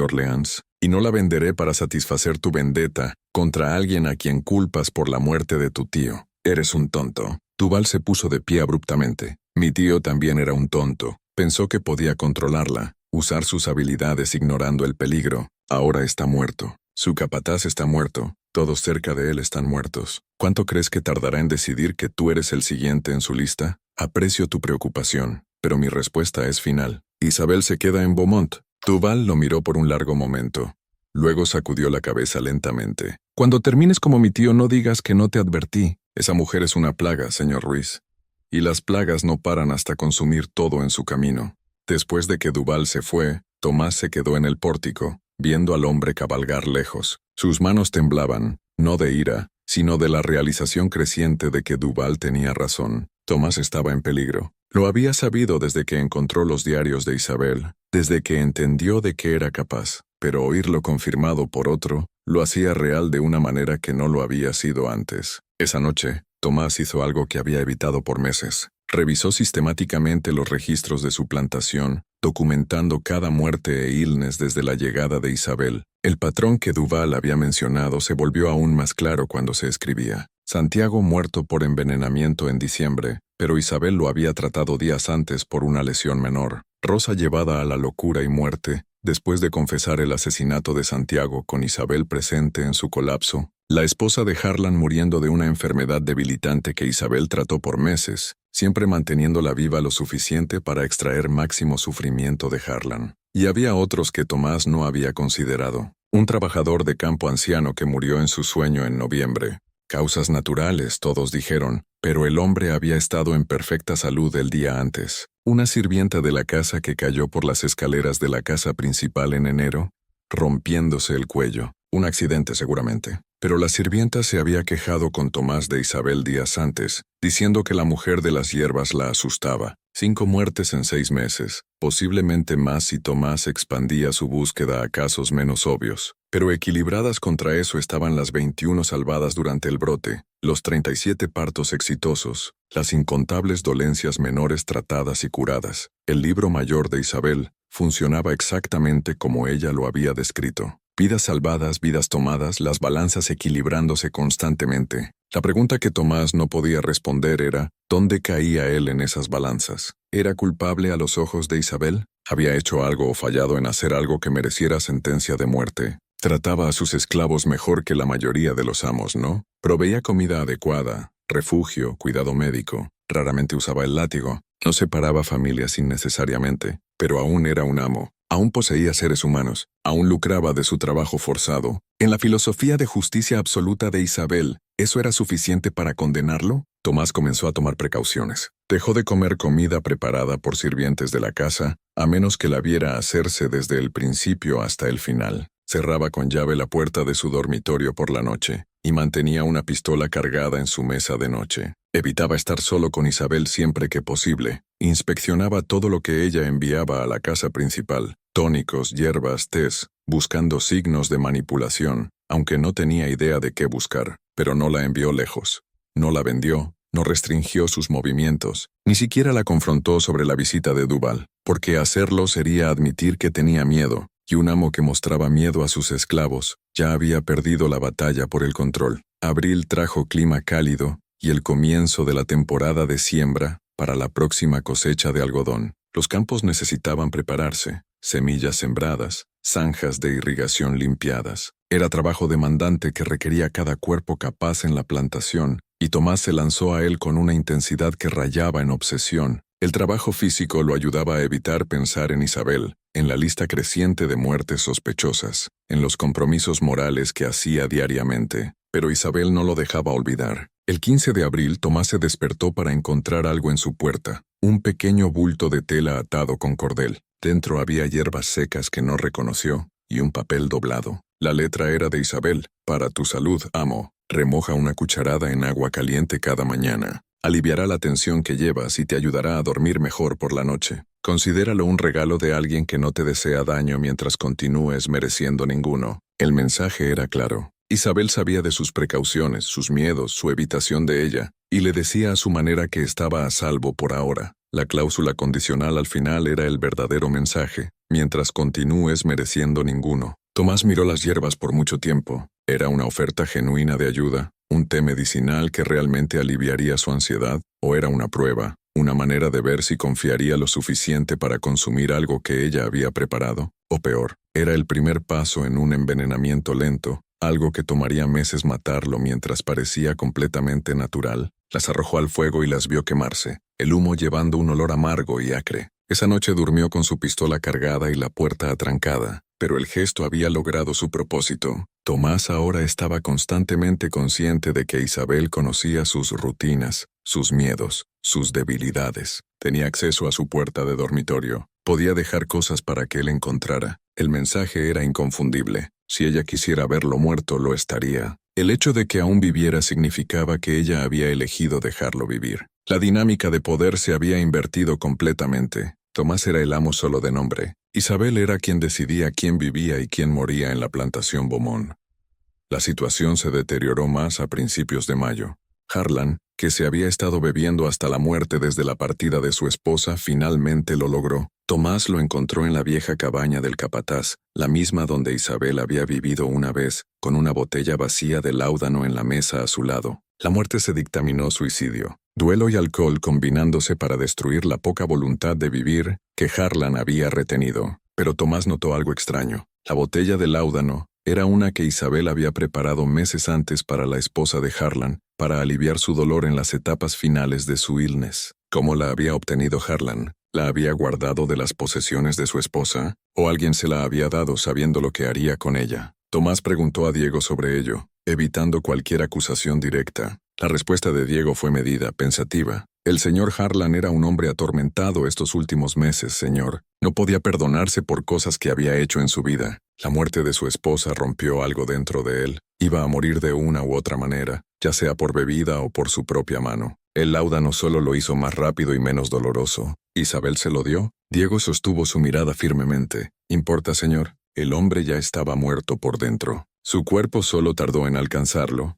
Orleans. Y no la venderé para satisfacer tu vendetta contra alguien a quien culpas por la muerte de tu tío. Eres un tonto. Duval se puso de pie abruptamente. Mi tío también era un tonto. Pensó que podía controlarla, usar sus habilidades ignorando el peligro. Ahora está muerto. Su capataz está muerto. Todos cerca de él están muertos. ¿Cuánto crees que tardará en decidir que tú eres el siguiente en su lista? Aprecio tu preocupación, pero mi respuesta es final. Isabel se queda en Beaumont. Duval lo miró por un largo momento. Luego sacudió la cabeza lentamente. Cuando termines como mi tío, no digas que no te advertí. Esa mujer es una plaga, señor Ruiz. Y las plagas no paran hasta consumir todo en su camino. Después de que Duval se fue, Tomás se quedó en el pórtico, viendo al hombre cabalgar lejos. Sus manos temblaban, no de ira, sino de la realización creciente de que Duval tenía razón. Tomás estaba en peligro. Lo había sabido desde que encontró los diarios de Isabel, desde que entendió de qué era capaz, pero oírlo confirmado por otro lo hacía real de una manera que no lo había sido antes. Esa noche, Tomás hizo algo que había evitado por meses. Revisó sistemáticamente los registros de su plantación, documentando cada muerte e illness desde la llegada de Isabel. El patrón que Duval había mencionado se volvió aún más claro cuando se escribía. Santiago muerto por envenenamiento en diciembre, pero Isabel lo había tratado días antes por una lesión menor. Rosa llevada a la locura y muerte, después de confesar el asesinato de Santiago con Isabel presente en su colapso. La esposa de Harlan muriendo de una enfermedad debilitante que Isabel trató por meses, siempre manteniéndola viva lo suficiente para extraer máximo sufrimiento de Harlan. Y había otros que Tomás no había considerado. Un trabajador de campo anciano que murió en su sueño en noviembre. Causas naturales, todos dijeron, pero el hombre había estado en perfecta salud el día antes. Una sirvienta de la casa que cayó por las escaleras de la casa principal en enero, rompiéndose el cuello. Un accidente seguramente. Pero la sirvienta se había quejado con Tomás de Isabel días antes, diciendo que la mujer de las hierbas la asustaba. 5 muertes en 6 meses, posiblemente más si Tomás expandía su búsqueda a casos menos obvios. Pero equilibradas contra eso estaban las 21 salvadas durante el brote, los 37 partos exitosos, las incontables dolencias menores tratadas y curadas. El libro mayor de Isabel funcionaba exactamente como ella lo había descrito. Vidas salvadas, vidas tomadas, las balanzas equilibrándose constantemente. La pregunta que Tomás no podía responder era, ¿dónde caía él en esas balanzas? ¿Era culpable a los ojos de Isabel? ¿Había hecho algo o fallado en hacer algo que mereciera sentencia de muerte? Trataba a sus esclavos mejor que la mayoría de los amos, ¿no? Proveía comida adecuada, refugio, cuidado médico. Raramente usaba el látigo. No separaba familias innecesariamente, pero aún era un amo. Aún poseía seres humanos, aún lucraba de su trabajo forzado. En la filosofía de justicia absoluta de Isabel, ¿eso era suficiente para condenarlo? Tomás comenzó a tomar precauciones. Dejó de comer comida preparada por sirvientes de la casa, a menos que la viera hacerse desde el principio hasta el final. Cerraba con llave la puerta de su dormitorio por la noche, y mantenía una pistola cargada en su mesa de noche. Evitaba estar solo con Isabel siempre que posible. Inspeccionaba todo lo que ella enviaba a la casa principal, tónicos, hierbas, tés, buscando signos de manipulación, aunque no tenía idea de qué buscar, pero no la envió lejos. No la vendió, no restringió sus movimientos, ni siquiera la confrontó sobre la visita de Duval, porque hacerlo sería admitir que tenía miedo, y un amo que mostraba miedo a sus esclavos ya había perdido la batalla por el control. Abril trajo clima cálido, y el comienzo de la temporada de siembra para la próxima cosecha de algodón. Los campos necesitaban prepararse, semillas sembradas, zanjas de irrigación limpiadas. Era trabajo demandante que requería cada cuerpo capaz en la plantación, y Tomás se lanzó a él con una intensidad que rayaba en obsesión. El trabajo físico lo ayudaba a evitar pensar en Isabel, en la lista creciente de muertes sospechosas, en los compromisos morales que hacía diariamente. Pero Isabel no lo dejaba olvidar. El 15 de abril Tomás se despertó para encontrar algo en su puerta, un pequeño bulto de tela atado con cordel. Dentro había hierbas secas que no reconoció, y un papel doblado. La letra era de Isabel. Para tu salud, amo. Remoja una cucharada en agua caliente cada mañana. Aliviará la tensión que llevas y te ayudará a dormir mejor por la noche. Considéralo un regalo de alguien que no te desea daño mientras continúes mereciendo ninguno. El mensaje era claro. Isabel sabía de sus precauciones, sus miedos, su evitación de ella, y le decía a su manera que estaba a salvo por ahora. La cláusula condicional al final era el verdadero mensaje, mientras continúes mereciendo ninguno. Tomás miró las hierbas por mucho tiempo. ¿Era una oferta genuina de ayuda? ¿Un té medicinal que realmente aliviaría su ansiedad? ¿O era una prueba? ¿Una manera de ver si confiaría lo suficiente para consumir algo que ella había preparado? O peor, era el primer paso en un envenenamiento lento, algo que tomaría meses matarlo mientras parecía completamente natural. Las arrojó al fuego y las vio quemarse, el humo llevando un olor amargo y acre. Esa noche durmió con su pistola cargada y la puerta atrancada, pero el gesto había logrado su propósito. Tomás ahora estaba constantemente consciente de que Isabel conocía sus rutinas, sus miedos, sus debilidades. Tenía acceso a su puerta de dormitorio. Podía dejar cosas para que él encontrara. El mensaje era inconfundible. Si ella quisiera verlo muerto, lo estaría. El hecho de que aún viviera significaba que ella había elegido dejarlo vivir. La dinámica de poder se había invertido completamente. Tomás era el amo solo de nombre. Isabel era quien decidía quién vivía y quién moría en la plantación Beaumont. La situación se deterioró más a principios de mayo. Harlan, que se había estado bebiendo hasta la muerte desde la partida de su esposa, finalmente lo logró. Tomás lo encontró en la vieja cabaña del capataz, la misma donde Isabel había vivido una vez, con una botella vacía de láudano en la mesa a su lado. La muerte se dictaminó suicidio. Duelo y alcohol combinándose para destruir la poca voluntad de vivir que Harlan había retenido. Pero Tomás notó algo extraño. La botella de láudano era una que Isabel había preparado meses antes para la esposa de Harlan, para aliviar su dolor en las etapas finales de su illness. ¿Cómo la había obtenido Harlan? ¿La había guardado de las posesiones de su esposa? ¿O alguien se la había dado sabiendo lo que haría con ella? Tomás preguntó a Diego sobre ello, evitando cualquier acusación directa. La respuesta de Diego fue medida, pensativa. El señor Harlan era un hombre atormentado estos últimos meses, señor. No podía perdonarse por cosas que había hecho en su vida. La muerte de su esposa rompió algo dentro de él. Iba a morir de una u otra manera, ya sea por bebida o por su propia mano. El láudano solo lo hizo más rápido y menos doloroso. ¿Isabel se lo dio? Diego sostuvo su mirada firmemente. ¿Importa, señor? El hombre ya estaba muerto por dentro. Su cuerpo solo tardó en alcanzarlo.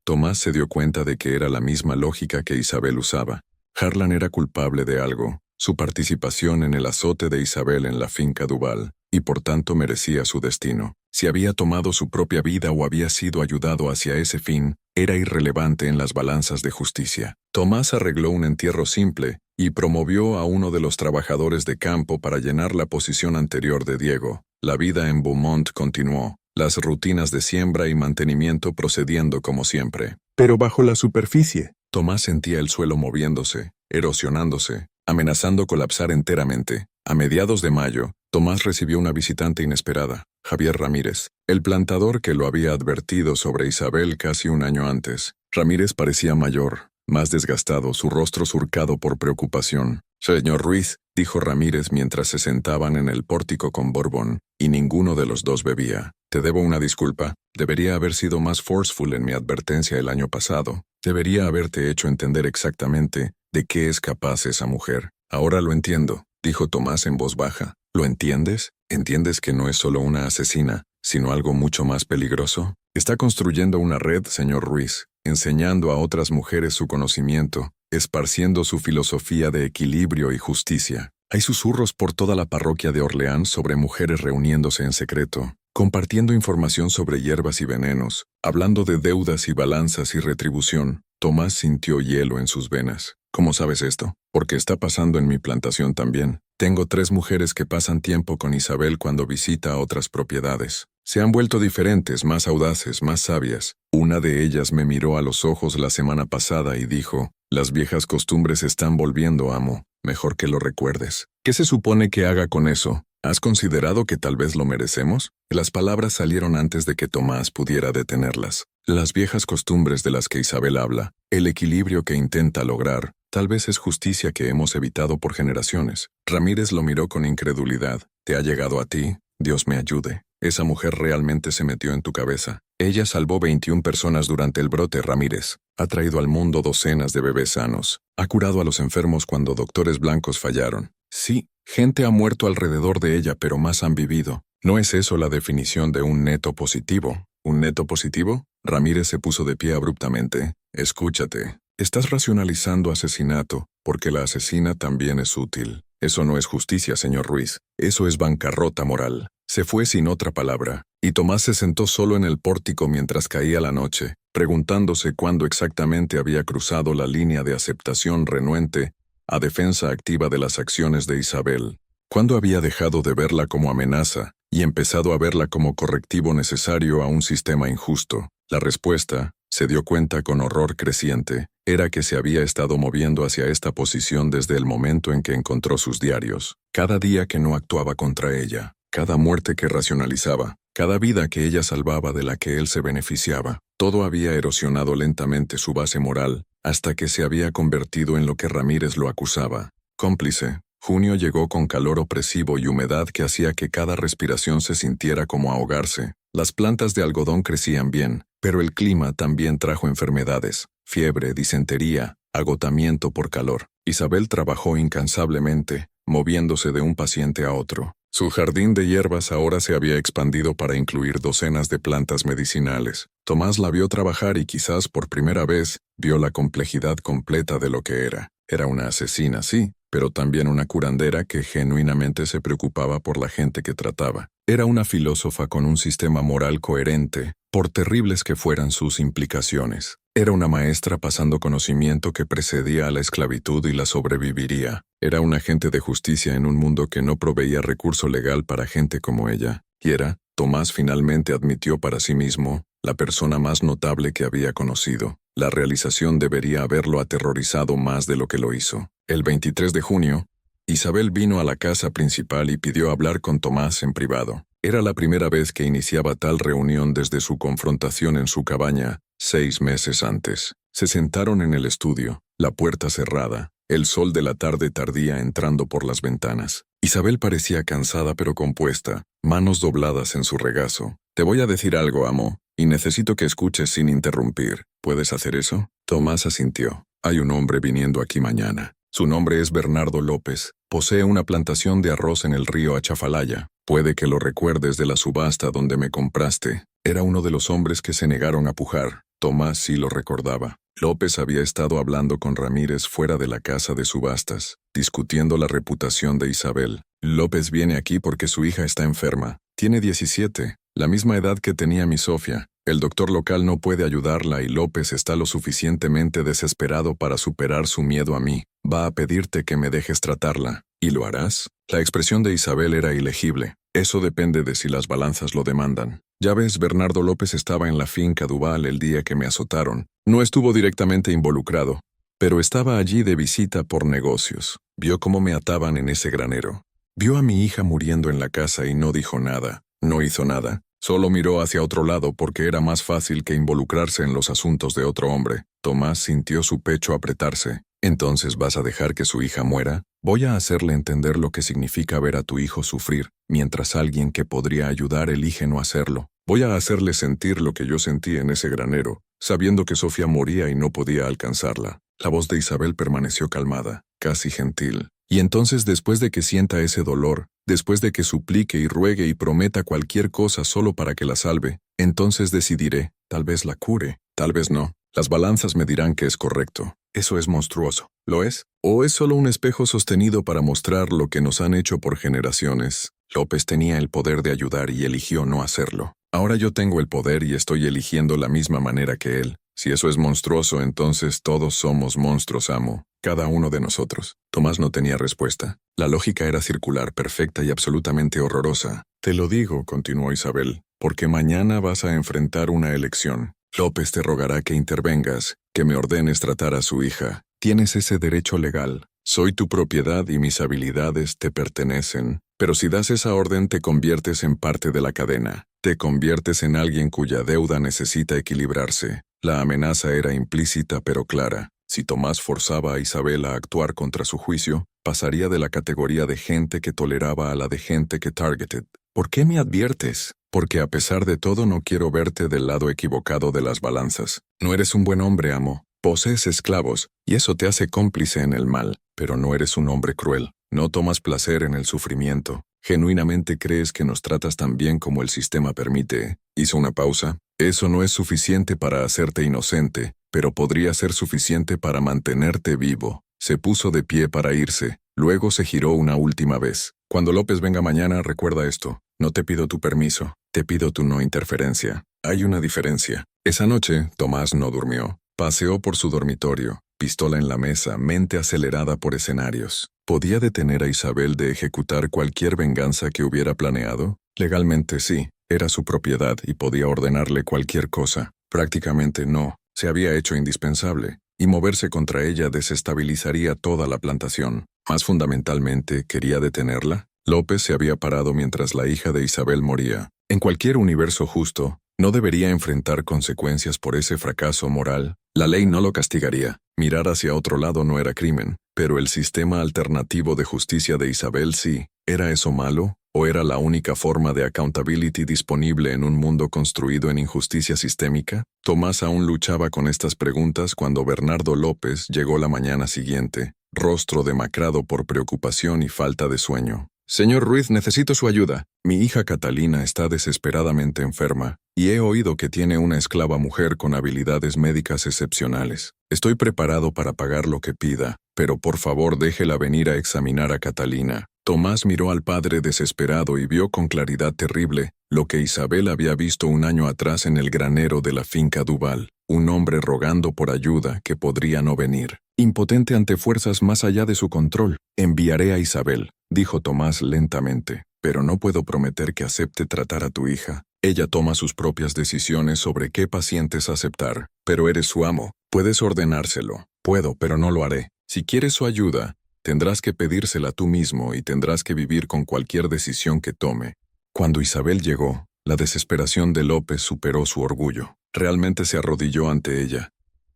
Tomás se dio cuenta de que era la misma lógica que Isabel usaba. Harlan era culpable de algo, su participación en el azote de Isabel en la finca Duval, y por tanto merecía su destino. Si había tomado su propia vida o había sido ayudado hacia ese fin, era irrelevante en las balanzas de justicia. Tomás arregló un entierro simple y promovió a uno de los trabajadores de campo para llenar la posición anterior de Diego. La vida en Beaumont continuó, las rutinas de siembra y mantenimiento procediendo como siempre. Pero bajo la superficie, Tomás sentía el suelo moviéndose, erosionándose, amenazando colapsar enteramente. A mediados de mayo, Tomás recibió una visitante inesperada, Javier Ramírez, el plantador que lo había advertido sobre Isabel casi un año antes. Ramírez parecía mayor, más desgastado, su rostro surcado por preocupación. «Señor Ruiz», dijo Ramírez mientras se sentaban en el pórtico con Borbón, y ninguno de los dos bebía. «Te debo una disculpa. Debería haber sido más forceful en mi advertencia el año pasado. Debería haberte hecho entender exactamente de qué es capaz esa mujer. Ahora lo entiendo», dijo Tomás en voz baja. «¿Lo entiendes? ¿Entiendes que no es solo una asesina, sino algo mucho más peligroso? Está construyendo una red, señor Ruiz, enseñando a otras mujeres su conocimiento, esparciendo su filosofía de equilibrio y justicia. Hay susurros por toda la parroquia de Orleans sobre mujeres reuniéndose en secreto, compartiendo información sobre hierbas y venenos, hablando de deudas y balanzas y retribución». Tomás sintió hielo en sus venas. «¿Cómo sabes esto? Porque está pasando en mi plantación también. Tengo 3 mujeres que pasan tiempo con Isabel cuando visita otras propiedades. Se han vuelto diferentes, más audaces, más sabias. Una de ellas me miró a los ojos la semana pasada y dijo, «Las viejas costumbres están volviendo, amo. Mejor que lo recuerdes». ¿Qué se supone que haga con eso? ¿Has considerado que tal vez lo merecemos? Las palabras salieron antes de que Tomás pudiera detenerlas. Las viejas costumbres de las que Isabel habla, el equilibrio que intenta lograr, tal vez es justicia que hemos evitado por generaciones. Ramírez lo miró con incredulidad. ¿Te ha llegado a ti? Dios me ayude. Esa mujer realmente se metió en tu cabeza. Ella salvó 21 personas durante el brote, Ramírez. Ha traído al mundo docenas de bebés sanos. Ha curado a los enfermos cuando doctores blancos fallaron. Sí, gente ha muerto alrededor de ella, pero más han vivido. ¿No es eso la definición de un neto positivo? ¿Un neto positivo? Ramírez se puso de pie abruptamente. Escúchate. Estás racionalizando asesinato, porque la asesina también es útil. Eso no es justicia, señor Ruiz. Eso es bancarrota moral. Se fue sin otra palabra, y Tomás se sentó solo en el pórtico mientras caía la noche, preguntándose cuándo exactamente había cruzado la línea de aceptación renuente a defensa activa de las acciones de Isabel. ¿Cuándo había dejado de verla como amenaza y empezado a verla como correctivo necesario a un sistema injusto? La respuesta, se dio cuenta con horror creciente, era que se había estado moviendo hacia esta posición desde el momento en que encontró sus diarios. Cada día que no actuaba contra ella, cada muerte que racionalizaba, cada vida que ella salvaba de la que él se beneficiaba, todo había erosionado lentamente su base moral, hasta que se había convertido en lo que Ramírez lo acusaba. Cómplice. Junio llegó con calor opresivo y humedad que hacía que cada respiración se sintiera como ahogarse. Las plantas de algodón crecían bien, pero el clima también trajo enfermedades, fiebre, disentería, agotamiento por calor. Isabel trabajó incansablemente, moviéndose de un paciente a otro. Su jardín de hierbas ahora se había expandido para incluir docenas de plantas medicinales. Tomás la vio trabajar y quizás por primera vez vio la complejidad completa de lo que era. Era una asesina, sí, pero también una curandera que genuinamente se preocupaba por la gente que trataba. Era una filósofa con un sistema moral coherente, por terribles que fueran sus implicaciones. Era una maestra pasando conocimiento que precedía a la esclavitud y la sobreviviría. Era un agente de justicia en un mundo que no proveía recurso legal para gente como ella. Y era, Tomás finalmente admitió para sí mismo, la persona más notable que había conocido. La realización debería haberlo aterrorizado más de lo que lo hizo. El 23 de junio, Isabel vino a la casa principal y pidió hablar con Tomás en privado. Era la primera vez que iniciaba tal reunión desde su confrontación en su cabaña, 6 meses antes. Se sentaron en el estudio, la puerta cerrada, el sol de la tarde tardía entrando por las ventanas. Isabel parecía cansada pero compuesta, manos dobladas en su regazo. «Te voy a decir algo, amo, y necesito que escuches sin interrumpir. ¿Puedes hacer eso?» Tomás asintió. «Hay un hombre viniendo aquí mañana. Su nombre es Bernardo López. Posee una plantación de arroz en el río Achafalaya. Puede que lo recuerdes de la subasta donde me compraste. Era uno de los hombres que se negaron a pujar». Tomás sí lo recordaba. López había estado hablando con Ramírez fuera de la casa de subastas, discutiendo la reputación de Isabel. «López viene aquí porque su hija está enferma. Tiene 17, la misma edad que tenía mi Sofía. El doctor local no puede ayudarla y López está lo suficientemente desesperado para superar su miedo a mí. Va a pedirte que me dejes tratarla. ¿Y lo harás?» La expresión de Isabel era ilegible. «Eso depende de si las balanzas lo demandan. Ya ves, Bernardo López estaba en la finca Duval el día que me azotaron. No estuvo directamente involucrado, pero estaba allí de visita por negocios. Vio cómo me ataban en ese granero. Vio a mi hija muriendo en la casa y no dijo nada. No hizo nada. Solo miró hacia otro lado porque era más fácil que involucrarse en los asuntos de otro hombre». Tomás sintió su pecho apretarse. «¿Entonces vas a dejar que su hija muera? Voy a hacerle entender lo que significa ver a tu hijo sufrir, mientras alguien que podría ayudar elige no hacerlo. Voy a hacerle sentir lo que yo sentí en ese granero, sabiendo que Sofía moría y no podía alcanzarla». La voz de Isabel permaneció calmada, casi gentil. «Y entonces, después de que sienta ese dolor, después de que suplique y ruegue y prometa cualquier cosa solo para que la salve, entonces decidiré, tal vez la cure, tal vez no. Las balanzas me dirán que es correcto. Eso es monstruoso. ¿Lo es? ¿O es solo un espejo sostenido para mostrar lo que nos han hecho por generaciones?» López tenía el poder de ayudar y eligió no hacerlo. Ahora yo tengo el poder y estoy eligiendo la misma manera que él. Si eso es monstruoso, entonces todos somos monstruos, amo. Cada uno de nosotros. Tomás no tenía respuesta. La lógica era circular, perfecta y absolutamente horrorosa. «Te lo digo», continuó Isabel, «porque mañana vas a enfrentar una elección. López te rogará que intervengas, que me ordenes tratar a su hija. Tienes ese derecho legal. Soy tu propiedad y mis habilidades te pertenecen. Pero si das esa orden te conviertes en parte de la cadena. Te conviertes en alguien cuya deuda necesita equilibrarse». La amenaza era implícita pero clara. Si Tomás forzaba a Isabel a actuar contra su juicio, pasaría de la categoría de gente que toleraba a la de gente que targeted. «¿Por qué me adviertes?» «Porque a pesar de todo no quiero verte del lado equivocado de las balanzas. No eres un buen hombre, amo. Posees esclavos, y eso te hace cómplice en el mal. Pero no eres un hombre cruel. No tomas placer en el sufrimiento. Genuinamente crees que nos tratas tan bien como el sistema permite». Hizo una pausa. «Eso no es suficiente para hacerte inocente, pero podría ser suficiente para mantenerte vivo». Se puso de pie para irse. Luego se giró una última vez. «Cuando López venga mañana, recuerda esto. No te pido tu permiso, te pido tu no interferencia. Hay una diferencia». Esa noche, Tomás no durmió. Paseó por su dormitorio, pistola en la mesa, mente acelerada por escenarios. ¿Podía detener a Isabel de ejecutar cualquier venganza que hubiera planeado? Legalmente sí, era su propiedad y podía ordenarle cualquier cosa. Prácticamente no, se había hecho indispensable, y moverse contra ella desestabilizaría toda la plantación. Más fundamentalmente, ¿quería detenerla? López se había parado mientras la hija de Isabel moría. En cualquier universo justo, no debería enfrentar consecuencias por ese fracaso moral. La ley no lo castigaría. Mirar hacia otro lado no era crimen, pero el sistema alternativo de justicia de Isabel sí. ¿Era eso malo? ¿O era la única forma de accountability disponible en un mundo construido en injusticia sistémica? Tomás aún luchaba con estas preguntas cuando Bernardo López llegó la mañana siguiente, rostro demacrado por preocupación y falta de sueño. Señor Ruiz, necesito su ayuda. Mi hija Catalina está desesperadamente enferma, y he oído que tiene una esclava mujer con habilidades médicas excepcionales. Estoy preparado para pagar lo que pida, pero por favor déjela venir a examinar a Catalina. Tomás miró al padre desesperado y vio con claridad terrible lo que Isabel había visto un año atrás en el granero de la finca Duval, un hombre rogando por ayuda que podría no venir. Impotente ante fuerzas más allá de su control, enviaré a Isabel, dijo Tomás lentamente, pero no puedo prometer que acepte tratar a tu hija. Ella toma sus propias decisiones sobre qué pacientes aceptar, pero eres su amo, puedes ordenárselo. Puedo, pero no lo haré. Si quieres su ayuda, tendrás que pedírsela tú mismo y tendrás que vivir con cualquier decisión que tome. Cuando Isabel llegó, la desesperación de López superó su orgullo. Realmente se arrodilló ante ella,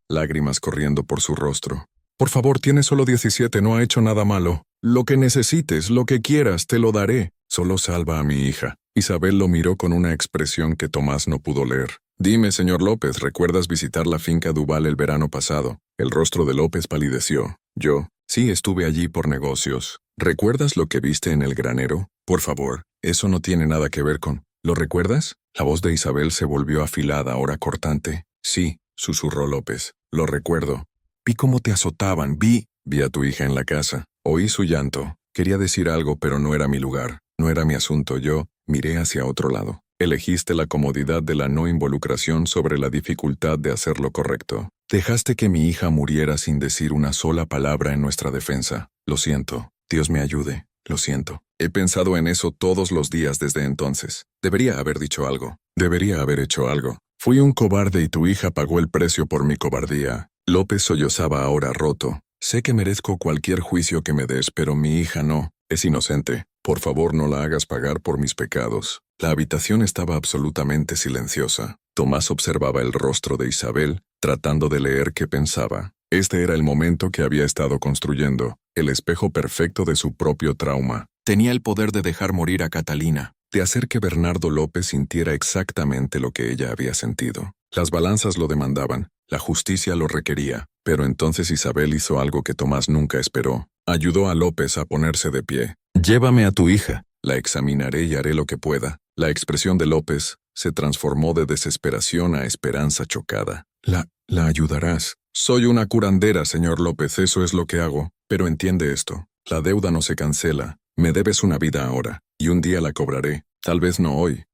lágrimas corriendo por su rostro. Por favor, tiene solo 17, no ha hecho nada malo. Lo que necesites, lo que quieras, te lo daré. Solo salva a mi hija. Isabel lo miró con una expresión que Tomás no pudo leer. Dime, señor López, ¿recuerdas visitar la finca Duval el verano pasado? El rostro de López palideció. Yo, sí, estuve allí por negocios. ¿Recuerdas lo que viste en el granero? Por favor, eso no tiene nada que ver con... ¿Lo recuerdas? La voz de Isabel se volvió afilada, ahora cortante. Sí, susurró López. Lo recuerdo. Vi cómo te azotaban, vi a tu hija en la casa. Oí su llanto. Quería decir algo, pero no era mi lugar. No era mi asunto. Yo miré hacia otro lado. Elegiste la comodidad de la no involucración sobre la dificultad de hacer lo correcto. Dejaste que mi hija muriera sin decir una sola palabra en nuestra defensa. Lo siento. Dios me ayude. Lo siento. He pensado en eso todos los días desde entonces. Debería haber dicho algo. Debería haber hecho algo. Fui un cobarde y tu hija pagó el precio por mi cobardía. López sollozaba ahora roto. Sé que merezco cualquier juicio que me des, pero mi hija no. Es inocente. Por favor, no la hagas pagar por mis pecados. La habitación estaba absolutamente silenciosa. Tomás observaba el rostro de Isabel, tratando de leer qué pensaba. Este era el momento que había estado construyendo, el espejo perfecto de su propio trauma. Tenía el poder de dejar morir a Catalina, de hacer que Bernardo López sintiera exactamente lo que ella había sentido. Las balanzas lo demandaban, la justicia lo requería, pero entonces Isabel hizo algo que Tomás nunca esperó. Ayudó a López a ponerse de pie. Llévame a tu hija. La examinaré y haré lo que pueda. La expresión de López se transformó de desesperación a esperanza chocada. La ayudarás. Soy una curandera, señor López, eso es lo que hago. Pero entiende esto. La deuda no se cancela. Me debes una vida ahora, y un día la cobraré. Tal vez no hoy.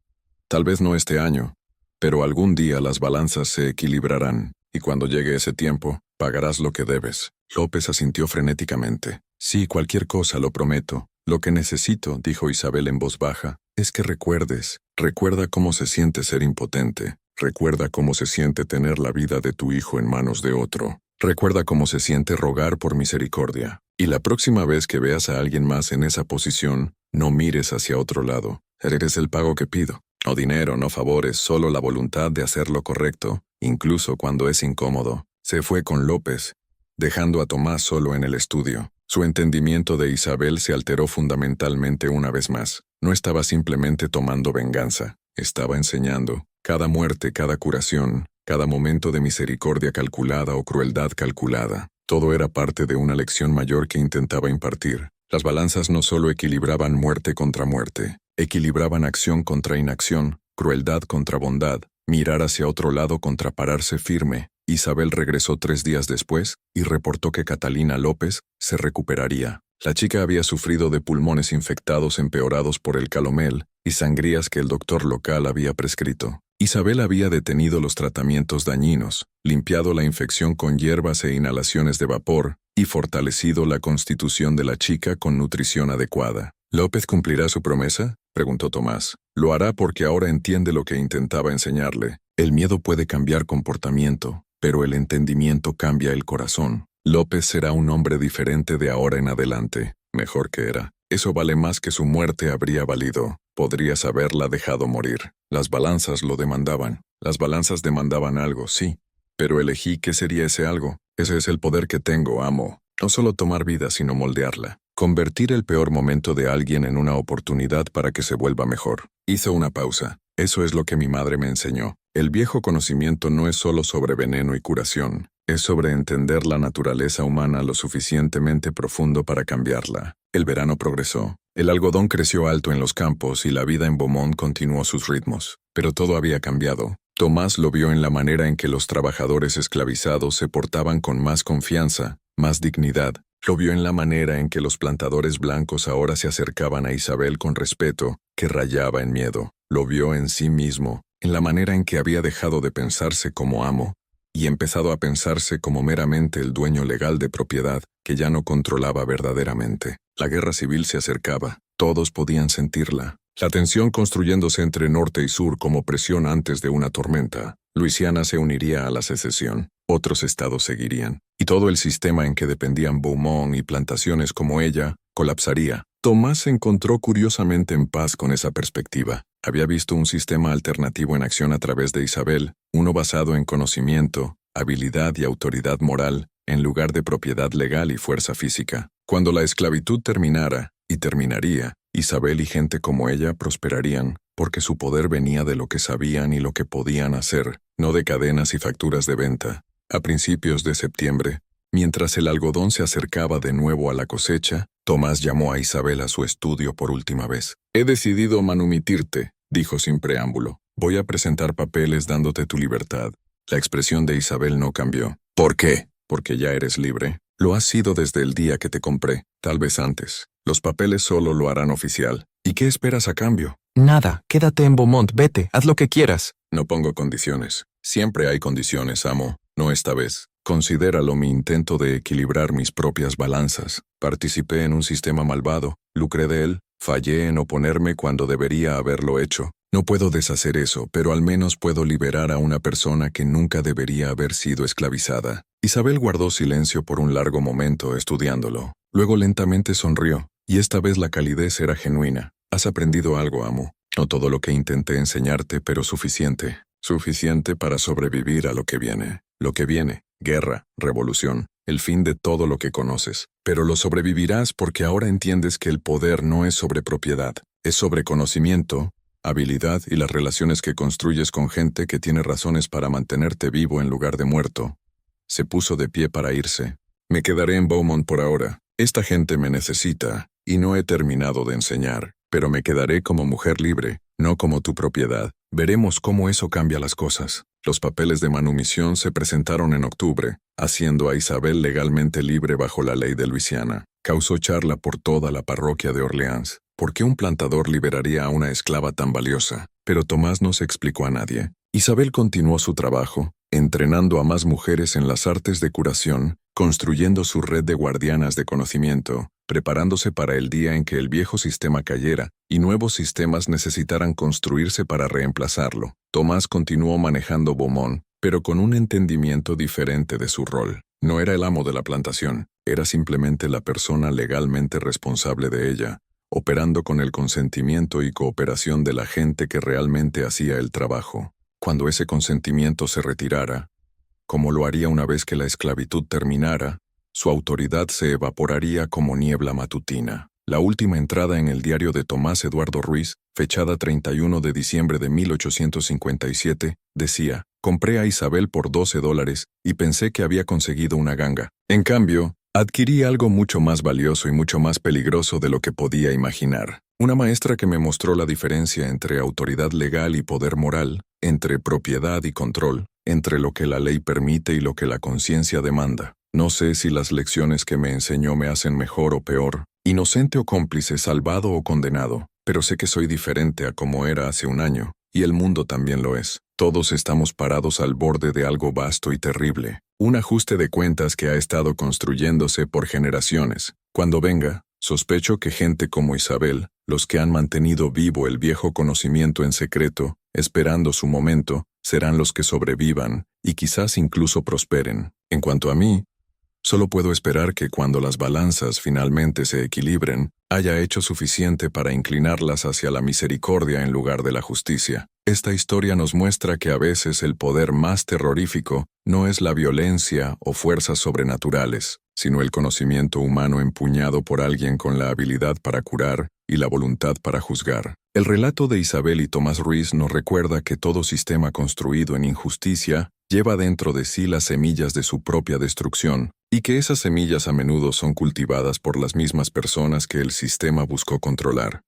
Tal vez no este año. Pero algún día las balanzas se equilibrarán, y cuando llegue ese tiempo, pagarás lo que debes. López asintió frenéticamente. Sí, cualquier cosa, lo prometo. Lo que necesito, dijo Isabel en voz baja, es que recuerdes. Recuerda cómo se siente ser impotente. Recuerda cómo se siente tener la vida de tu hijo en manos de otro. Recuerda cómo se siente rogar por misericordia. Y la próxima vez que veas a alguien más en esa posición, no mires hacia otro lado. Eres el pago que pido. No dinero, no favores, solo la voluntad de hacer lo correcto, incluso cuando es incómodo. Se fue con López, dejando a Tomás solo en el estudio. Su entendimiento de Isabel se alteró fundamentalmente una vez más. No estaba simplemente tomando venganza, estaba enseñando. Cada muerte, cada curación, cada momento de misericordia calculada o crueldad calculada, todo era parte de una lección mayor que intentaba impartir. Las balanzas no solo equilibraban muerte contra muerte, equilibraban acción contra inacción, crueldad contra bondad, mirar hacia otro lado contra pararse firme. Isabel regresó 3 días después y reportó que Catalina López se recuperaría. La chica había sufrido de pulmones infectados empeorados por el calomel y sangrías que el doctor local había prescrito. Isabel había detenido los tratamientos dañinos, limpiado la infección con hierbas e inhalaciones de vapor y fortalecido la constitución de la chica con nutrición adecuada. ¿López cumplirá su promesa?, preguntó Tomás. Lo hará porque ahora entiende lo que intentaba enseñarle. El miedo puede cambiar comportamiento, pero el entendimiento cambia el corazón. López será un hombre diferente de ahora en adelante, mejor que era. Eso vale más que su muerte habría valido. Podrías haberla dejado morir. Las balanzas lo demandaban. Las balanzas demandaban algo, sí. Pero elegí qué sería ese algo. Ese es el poder que tengo, amo. No solo tomar vida, sino moldearla. Convertir el peor momento de alguien en una oportunidad para que se vuelva mejor. Hizo una pausa. Eso es lo que mi madre me enseñó. El viejo conocimiento no es solo sobre veneno y curación. Es sobre entender la naturaleza humana lo suficientemente profundo para cambiarla. El verano progresó. El algodón creció alto en los campos y la vida en Beaumont continuó sus ritmos. Pero todo había cambiado. Tomás lo vio en la manera en que los trabajadores esclavizados se portaban con más confianza, más dignidad. Lo vio en la manera en que los plantadores blancos ahora se acercaban a Isabel con respeto, que rayaba en miedo. Lo vio en sí mismo, en la manera en que había dejado de pensarse como amo, y empezado a pensarse como meramente el dueño legal de propiedad que ya no controlaba verdaderamente. La guerra civil se acercaba. Todos podían sentirla. La tensión construyéndose entre norte y sur como presión antes de una tormenta. Luisiana se uniría a la secesión. Otros estados seguirían. Y todo el sistema en que dependían Beaumont y plantaciones como ella colapsaría. Tomás se encontró curiosamente en paz con esa perspectiva. Había visto un sistema alternativo en acción a través de Isabel, uno basado en conocimiento, habilidad y autoridad moral, en lugar de propiedad legal y fuerza física. Cuando la esclavitud terminara, y terminaría, Isabel y gente como ella prosperarían, porque su poder venía de lo que sabían y lo que podían hacer, no de cadenas y facturas de venta. A principios de septiembre, mientras el algodón se acercaba de nuevo a la cosecha, Tomás llamó a Isabel a su estudio por última vez. «He decidido manumitirte», dijo sin preámbulo. «Voy a presentar papeles dándote tu libertad». La expresión de Isabel no cambió. «¿Por qué?» «Porque ya eres libre. Lo has sido desde el día que te compré, tal vez antes. Los papeles solo lo harán oficial. ¿Y qué esperas a cambio?» «Nada. Quédate en Beaumont. Vete. Haz lo que quieras». «No pongo condiciones. Siempre hay condiciones, amo. No esta vez. Considéralo mi intento de equilibrar mis propias balanzas. Participé en un sistema malvado, lucré de él, fallé en oponerme cuando debería haberlo hecho. No puedo deshacer eso, pero al menos puedo liberar a una persona que nunca debería haber sido esclavizada». Isabel guardó silencio por un largo momento estudiándolo. Luego lentamente sonrió, y esta vez la calidez era genuina. «Has aprendido algo, amo. No todo lo que intenté enseñarte, pero suficiente. Suficiente para sobrevivir a lo que viene. Lo que viene, guerra, revolución, el fin de todo lo que conoces. Pero lo sobrevivirás porque ahora entiendes que el poder no es sobre propiedad, es sobre conocimiento, habilidad y las relaciones que construyes con gente que tiene razones para mantenerte vivo en lugar de muerto». Se puso de pie para irse. «Me quedaré en Beaumont por ahora. Esta gente me necesita, y no he terminado de enseñar, pero me quedaré como mujer libre, no como tu propiedad. Veremos cómo eso cambia las cosas». Los papeles de manumisión se presentaron en octubre, haciendo a Isabel legalmente libre bajo la ley de Luisiana. Causó charla por toda la parroquia de Orleans. ¿Por qué un plantador liberaría a una esclava tan valiosa? Pero Tomás no se explicó a nadie. Isabel continuó su trabajo, entrenando a más mujeres en las artes de curación, construyendo su red de guardianas de conocimiento, preparándose para el día en que el viejo sistema cayera y nuevos sistemas necesitaran construirse para reemplazarlo. Tomás continuó manejando Beaumont, pero con un entendimiento diferente de su rol. No era el amo de la plantación, era simplemente la persona legalmente responsable de ella, operando con el consentimiento y cooperación de la gente que realmente hacía el trabajo. Cuando ese consentimiento se retirara, como lo haría una vez que la esclavitud terminara, su autoridad se evaporaría como niebla matutina. La última entrada en el diario de Tomás Eduardo Ruiz, fechada 31 de diciembre de 1857, decía: «Compré a Isabel por $12 y pensé que había conseguido una ganga. En cambio, adquirí algo mucho más valioso y mucho más peligroso de lo que podía imaginar. Una maestra que me mostró la diferencia entre autoridad legal y poder moral, entre propiedad y control, entre lo que la ley permite y lo que la conciencia demanda. No sé si las lecciones que me enseñó me hacen mejor o peor, inocente o cómplice, salvado o condenado, pero sé que soy diferente a como era hace un año, y el mundo también lo es. Todos estamos parados al borde de algo vasto y terrible, un ajuste de cuentas que ha estado construyéndose por generaciones. Cuando venga, sospecho que gente como Isabel, los que han mantenido vivo el viejo conocimiento en secreto, esperando su momento, serán los que sobrevivan y quizás incluso prosperen. En cuanto a mí, solo puedo esperar que cuando las balanzas finalmente se equilibren, haya hecho suficiente para inclinarlas hacia la misericordia en lugar de la justicia. Esta historia nos muestra que a veces el poder más terrorífico no es la violencia o fuerzas sobrenaturales, sino el conocimiento humano empuñado por alguien con la habilidad para curar y la voluntad para juzgar. El relato de Isabel y Tomás Ruiz nos recuerda que todo sistema construido en injusticia lleva dentro de sí las semillas de su propia destrucción, y que esas semillas a menudo son cultivadas por las mismas personas que el sistema buscó controlar.